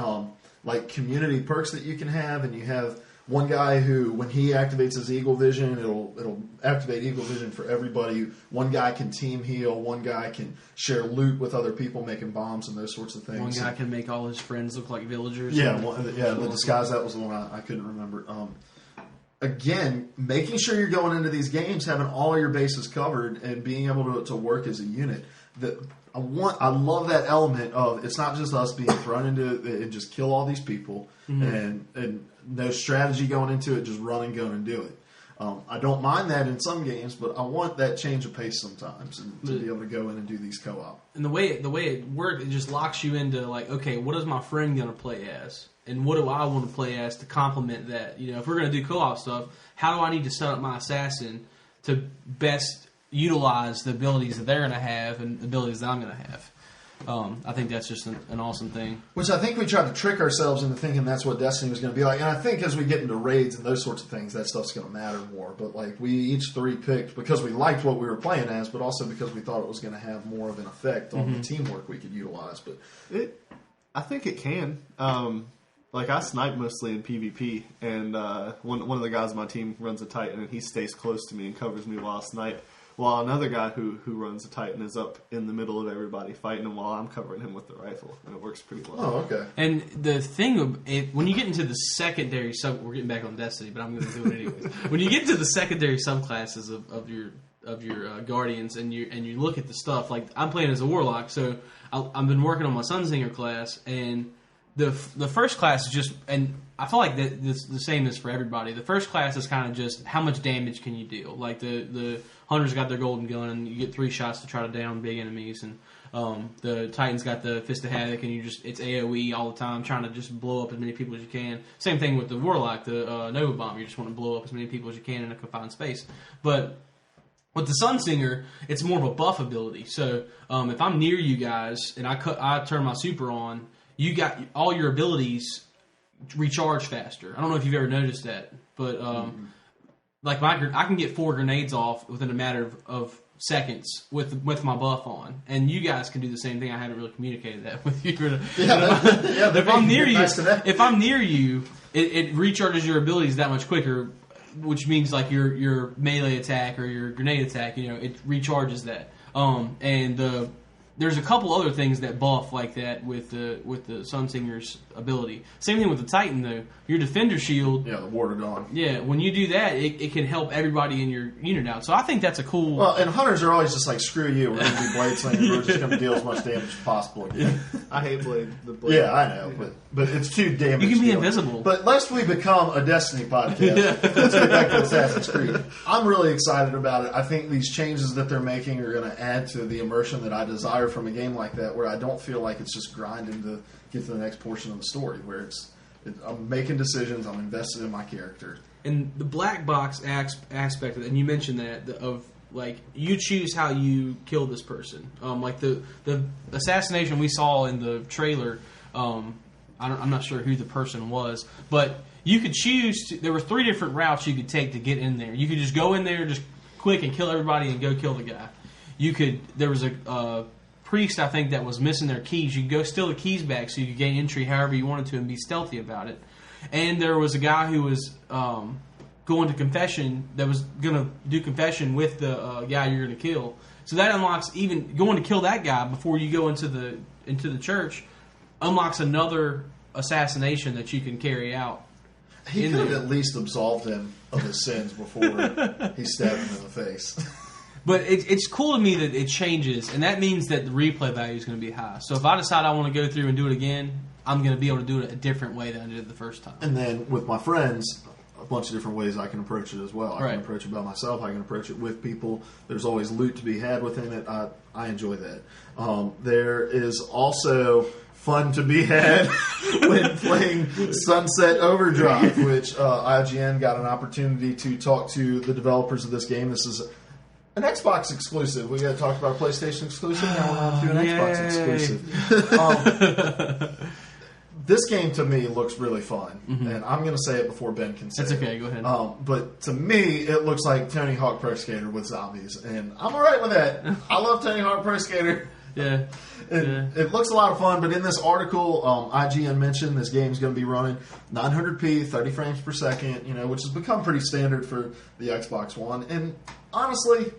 like community perks that you can have, and you have one guy who, when he activates his Eagle Vision, it'll activate Eagle Vision for everybody. One guy can team heal. One guy can share loot with other people making bombs and those sorts of things. One guy can make all his friends look like villagers. Yeah, the disguise, that was the one I couldn't remember. Again, making sure you're going into these games having all your bases covered and being able to work as a unit. I love that element of, it's not just us being thrown into it and just kill all these people and no strategy going into it, just run and go and do it. I don't mind that in some games, but I want that change of pace sometimes and to be able to go in and do these co-op. And the way it works, it just locks you into like, okay, what is my friend going to play as? And what do I want to play as to complement that? You know, if we're going to do co-op stuff, how do I need to set up my assassin to best utilize the abilities that they're going to have and the abilities that I'm going to have? I think that's just an awesome thing. Which I think we tried to trick ourselves into thinking that's what Destiny was going to be like. And I think as we get into raids and those sorts of things, that stuff's going to matter more. But like we each three picked because we liked what we were playing as, but also because we thought it was going to have more of an effect on the teamwork we could utilize. But I think it can. Like I snipe mostly in PvP, and one of the guys on my team runs a Titan, and he stays close to me and covers me while I snipe. While another guy who runs a Titan is up in the middle of everybody fighting him while I'm covering him with the rifle, and it works pretty well. oh, okay. And the thing, when you get into the secondary we're getting back on Destiny, but I'm going to do it anyways. When you get to the secondary subclasses of your guardians, and you look at the stuff, like I'm playing as a warlock, so I've been working on my Sunsinger class, and the first class is just, and I feel like that this the same is for everybody. The first class is kind of just how much damage can you deal. Like the hunters got their golden gun, and you get 3 shots to try to down big enemies, and the Titans got the Fist of Havoc, and it's AOE all the time, trying to just blow up as many people as you can. Same thing with the Warlock, the Nova Bomb. You just want to blow up as many people as you can in a confined space. But with the Sunsinger, it's more of a buff ability. So if I'm near you guys and I turn my super on, you got all your abilities recharge faster. I don't know if you've ever noticed that, but like I can get 4 grenades off within a matter of seconds with my buff on, and you guys can do the same thing. I haven't really communicated that with you. If I'm near you, it recharges your abilities that much quicker, which means like your melee attack or your grenade attack, it recharges that. And there's a couple other things that buff like that with the Sunsinger's ability. Same thing with the Titan though. Your defender shield, the Ward of Dawn. Yeah, when you do that, it can help everybody in your unit out. So I think that's a cool. Well, and hunters are always just like, screw you. We're going to be blade slingers. We're just going to deal as much damage as possible again. I hate the blade. Yeah, I know, but it's too damage. You can be invisible. But lest we become a Destiny podcast, let's get back to Assassin's Creed. I'm really excited about it. I think these changes that they're making are going to add to the immersion that I desire from a game like that, where I don't feel like it's just grinding to get to the next portion of the story, where I'm making decisions, I'm invested in my character. And the black box aspect of it, and you mentioned that, of like, you choose how you kill this person. Like the assassination we saw in the trailer, I'm not sure who the person was, but you could choose there were 3 different routes you could take to get in there. You could just go in there, just quick and kill everybody and go kill the guy. There was a priest, I think, that was missing their keys. You could go steal the keys back so you could gain entry however you wanted to and be stealthy about it. And there was a guy who was going to confession, that was going to do confession with the guy you're going to kill. So that unlocks, even going to kill that guy before you go into the church, unlocks another assassination that you can carry out. He could have at least absolved him of his sins before he stabbed him in the face. But it's cool to me that it changes, and that means that the replay value is going to be high. So if I decide I want to go through and do it again, I'm going to be able to do it a different way than I did it the first time. And then with my friends, a bunch of different ways I can approach it as well. I can approach it by myself. I can approach it with people. There's always loot to be had within it. I enjoy that. There is also fun to be had when playing Sunset Overdrive, which IGN got an opportunity to talk to the developers of this game. This is an Xbox exclusive. We got to talk about a PlayStation exclusive. Now we're on to an Xbox exclusive. This game to me looks really fun, and I'm going to say it before Ben can say it. That's okay. Go ahead. But to me, it looks like Tony Hawk Pro Skater with zombies, and I'm all right with that. I love Tony Hawk Pro Skater. Yeah. It looks a lot of fun, but in this article, IGN mentioned this game's going to be running 900p, 30 frames per second, which has become pretty standard for the Xbox One. And honestly,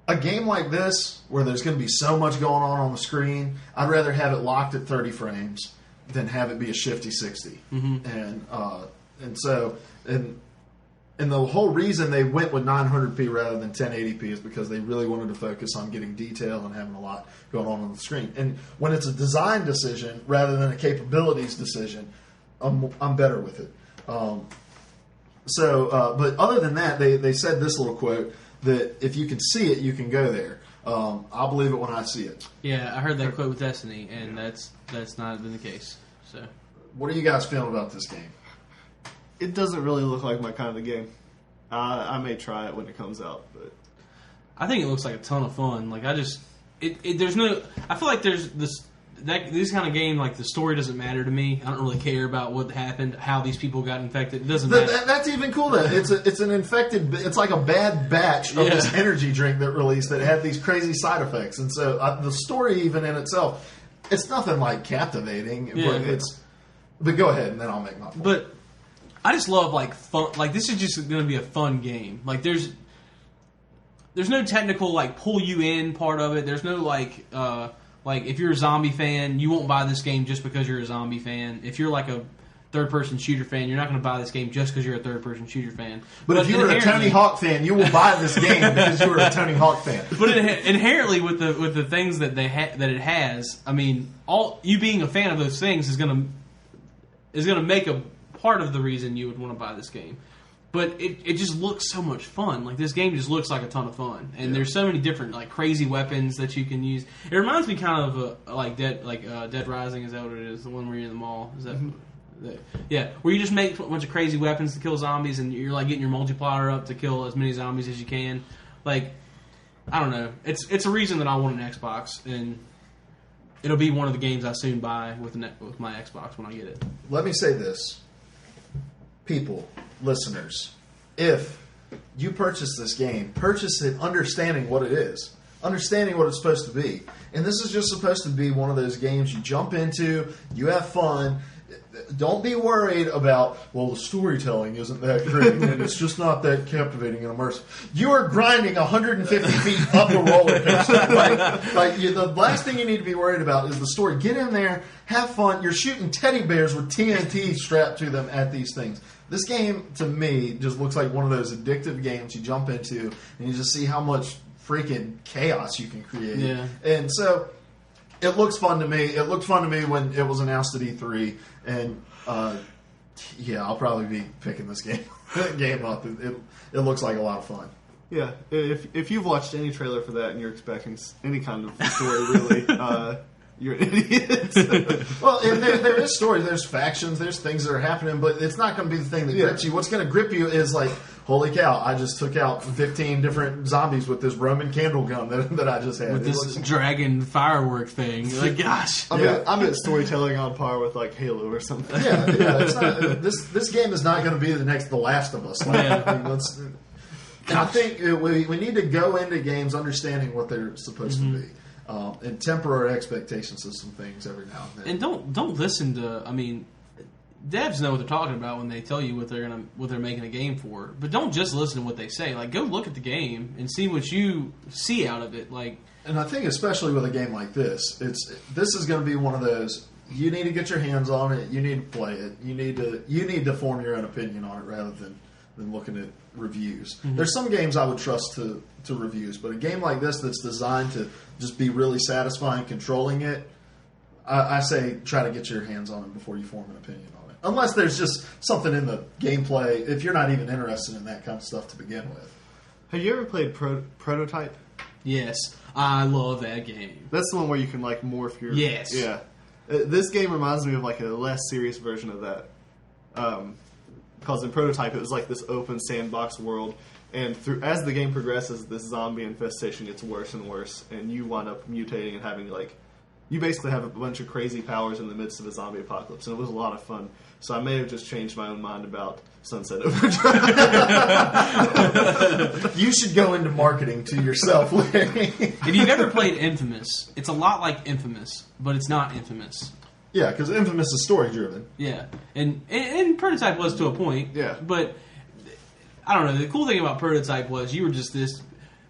a game like this, where there's going to be so much going on the screen, I'd rather have it locked at 30 frames than have it be a shifty 60. And the whole reason they went with 900p rather than 1080p is because they really wanted to focus on getting detail and having a lot going on the screen. And when it's a design decision rather than a capabilities decision, I'm better with it. But other than that, they said this little quote, that if you can see it, you can go there. I'll believe it when I see it. Yeah, I heard that quote with Destiny, and that's not been the case. So, what are you guys feeling about this game? It doesn't really look like my kind of a game. I may try it when it comes out, but I think it looks like a ton of fun. Like I feel like there's this kind of game, like the story doesn't matter to me. I don't really care about what happened, how these people got infected. It doesn't matter. That's even cool though. It's an infected. It's like a bad batch of this energy drink that released that had these crazy side effects, and so the story even in itself, it's nothing like captivating. Yeah. But go ahead, and then I'll make my point. But I just love like fun. Like this is just going to be a fun game. Like there's no technical like pull you in part of it. There's no like if you're a zombie fan, you won't buy this game just because you're a zombie fan. If you're like a third-person shooter fan, you're not going to buy this game just because you're a third-person shooter fan. But if you're a Tony Hawk fan, you will buy this game because you're a Tony Hawk fan. But inherently, with the things that that it has, I mean, all you being a fan of those things is gonna make a part of the reason you would want to buy this game. But it just looks so much fun. Like, this game just looks like a ton of fun, and there's so many different like crazy weapons that you can use. It reminds me kind of Dead Rising. Is that what it is? The one where you're in the mall. Is that? Yeah, where you just make a bunch of crazy weapons to kill zombies, and you're like getting your multiplier up to kill as many zombies as you can. Like, I don't know. It's a reason that I want an Xbox, and it'll be one of the games I soon buy with my Xbox when I get it. Let me say this. People, listeners, if you purchase this game, purchase it understanding what it is. Understanding what it's supposed to be. And this is just supposed to be one of those games you jump into, you have fun. Don't be worried about, well, the storytelling isn't that great, and it's just not that captivating and immersive. You are grinding 150 feet up a roller coaster. The last thing you need to be worried about is the story. Get in there, have fun. You're shooting teddy bears with TNT strapped to them at these things. This game, to me, just looks like one of those addictive games you jump into, and you just see how much freaking chaos you can create. Yeah. And so it looks fun to me. It looked fun to me when it was announced at E3, and I'll probably be picking this game up. It looks like a lot of fun. Yeah, if you've watched any trailer for that and you're expecting any kind of story, really, you're an idiot. Well, there is story. There's factions. There's things that are happening, but it's not going to be the thing that grips you. What's going to grip you is like, holy cow, I just took out 15 different zombies with this Roman candle gun that I just had. With this dragon firework thing. Like, gosh. I'm at storytelling on par with like Halo or something. Yeah. It's not, this game is not going to be the Last of Us. I think we need to go into games understanding what they're supposed to be. And temper our expectations of some things every now and then. And don't listen to. I mean, devs know what they're talking about when they tell you what they're making a game for. But don't just listen to what they say. Like, go look at the game and see what you see out of it. Like, and I think especially with a game like this, this is going to be one of those. You need to get your hands on it. You need to play it. You need to form your own opinion on it rather than looking at reviews. Mm-hmm. There's some games I would trust to reviews, but a game like this that's designed to just be really satisfying controlling it, I say try to get your hands on it before you form an opinion on it. Unless there's just something in the gameplay, if you're not even interested in that kind of stuff to begin with. Have you ever played Prototype? Yes, I love that game. That's the one where you can like morph your... Yes. Yeah. This game reminds me of like a less serious version of that. Because in Prototype, it was like this open sandbox world, and as the game progresses, this zombie infestation gets worse and worse, and you wind up mutating and having you basically have a bunch of crazy powers in the midst of a zombie apocalypse, and it was a lot of fun. So I may have just changed my own mind about Sunset Overdrive. You should go into marketing to yourself, Larry. If you've ever played Infamous, it's a lot like Infamous, but it's not Infamous. Yeah, because Infamous is story-driven. Yeah, and Prototype was to a point. Yeah. But, I don't know, the cool thing about Prototype was you were just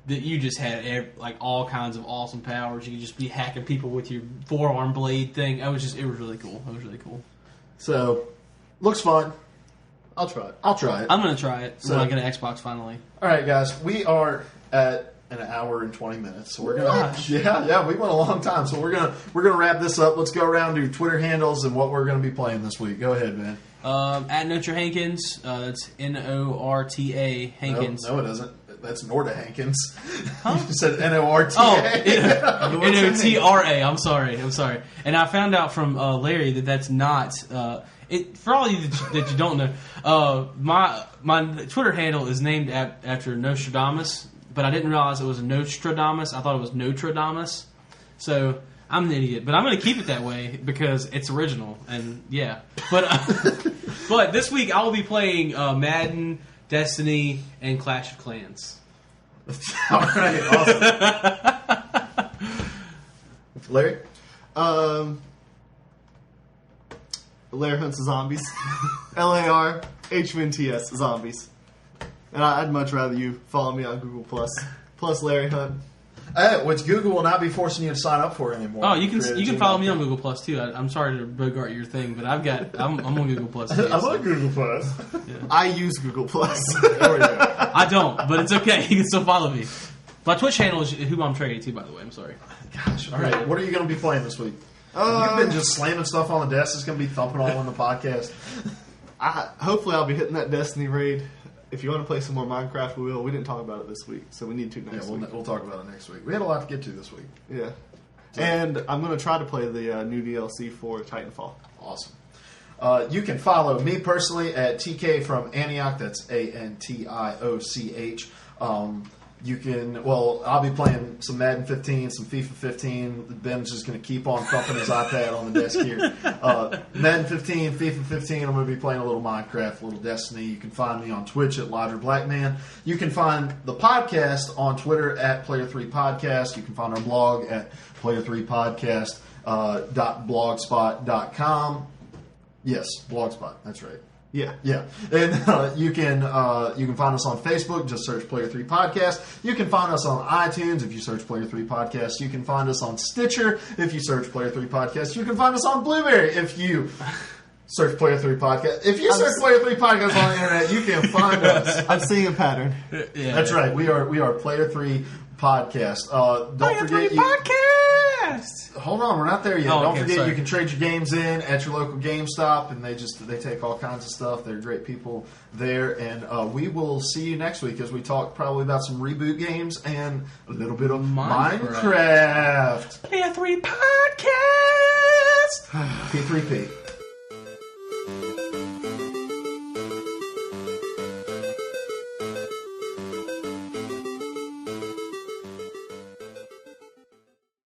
that you just had like all kinds of awesome powers. You could just be hacking people with your forearm blade thing. It was really cool. It was really cool. So, looks fun. I'll try it. I'm going to try it when I get an Xbox finally. All right, guys, we are at an hour and 20 minutes. So we're gonna we went a long time. So we're gonna wrap this up. Let's go around to Twitter handles and what we're gonna be playing this week. Go ahead, man. At Norta Hankins, that's Norta Hankins. No, it isn't. That's Norta Hankins. Huh? You said Norta. Oh, Notra. I'm sorry. And I found out from Larry that's not. For all you that you don't know, my Twitter handle is named after Nostradamus. But I didn't realize it was Nostradamus. I thought it was Nostradamus. So I'm an idiot. But I'm going to keep it that way because it's original. And yeah. But this week I will be playing Madden, Destiny, and Clash of Clans. All right. Awesome. Larry? Lair Hunts Zombies. LARHMNTS Zombies. And I'd much rather you follow me on Google+. Plus Larry Hunt. Which Google will not be forcing you to sign up for anymore. Oh, you can follow me on Google Plus too. I'm sorry to bogart your thing, but I'm on Google Plus too. I'm on Google Plus. Yeah. I use Google Plus. I don't, but it's okay. You can still follow me. My Twitch channel is who I'm trading to, by the way. I'm sorry. Gosh, all right. What are you going to be playing this week? You've been just slamming stuff on the desk. It's going to be thumping all on the podcast. Hopefully, I'll be hitting that Destiny raid. If you want to play some more Minecraft, we will. We didn't talk about it this week, so we need to next week. We'll talk about it next week. We had a lot to get to this week. Yeah. And I'm going to try to play the new DLC for Titanfall. Awesome. You can follow me personally at TK from Antioch. That's ANTIOCH. I'll be playing some Madden 15, some FIFA 15. Ben's just going to keep on thumping his iPad on the desk here. Madden 15, FIFA 15. I'm going to be playing a little Minecraft, a little Destiny. You can find me on Twitch at Lodger Blackman. You can find the podcast on Twitter at Player3Podcast. You can find our blog at player3podcast.blogspot.com. Yes, Blogspot. That's right. Yeah. And you can find us on Facebook. Just search Player 3 Podcast. You can find us on iTunes if you search Player 3 Podcast. You can find us on Stitcher if you search Player 3 Podcast. You can find us on Blueberry if you search Player 3 Podcast. If you search Player 3 Podcast on the internet, you can find us. I'm seeing a pattern. Yeah. That's right. We are Player 3 Podcast. Don't forget Podcast. Hold on, we're not there yet. Oh, Don't okay, forget sorry. you can trade your games in at your local GameStop, and they take all kinds of stuff. They're great people there, and we will see you next week as we talk probably about some reboot games and a little bit of Minecraft. Player 3 Podcast. P3P.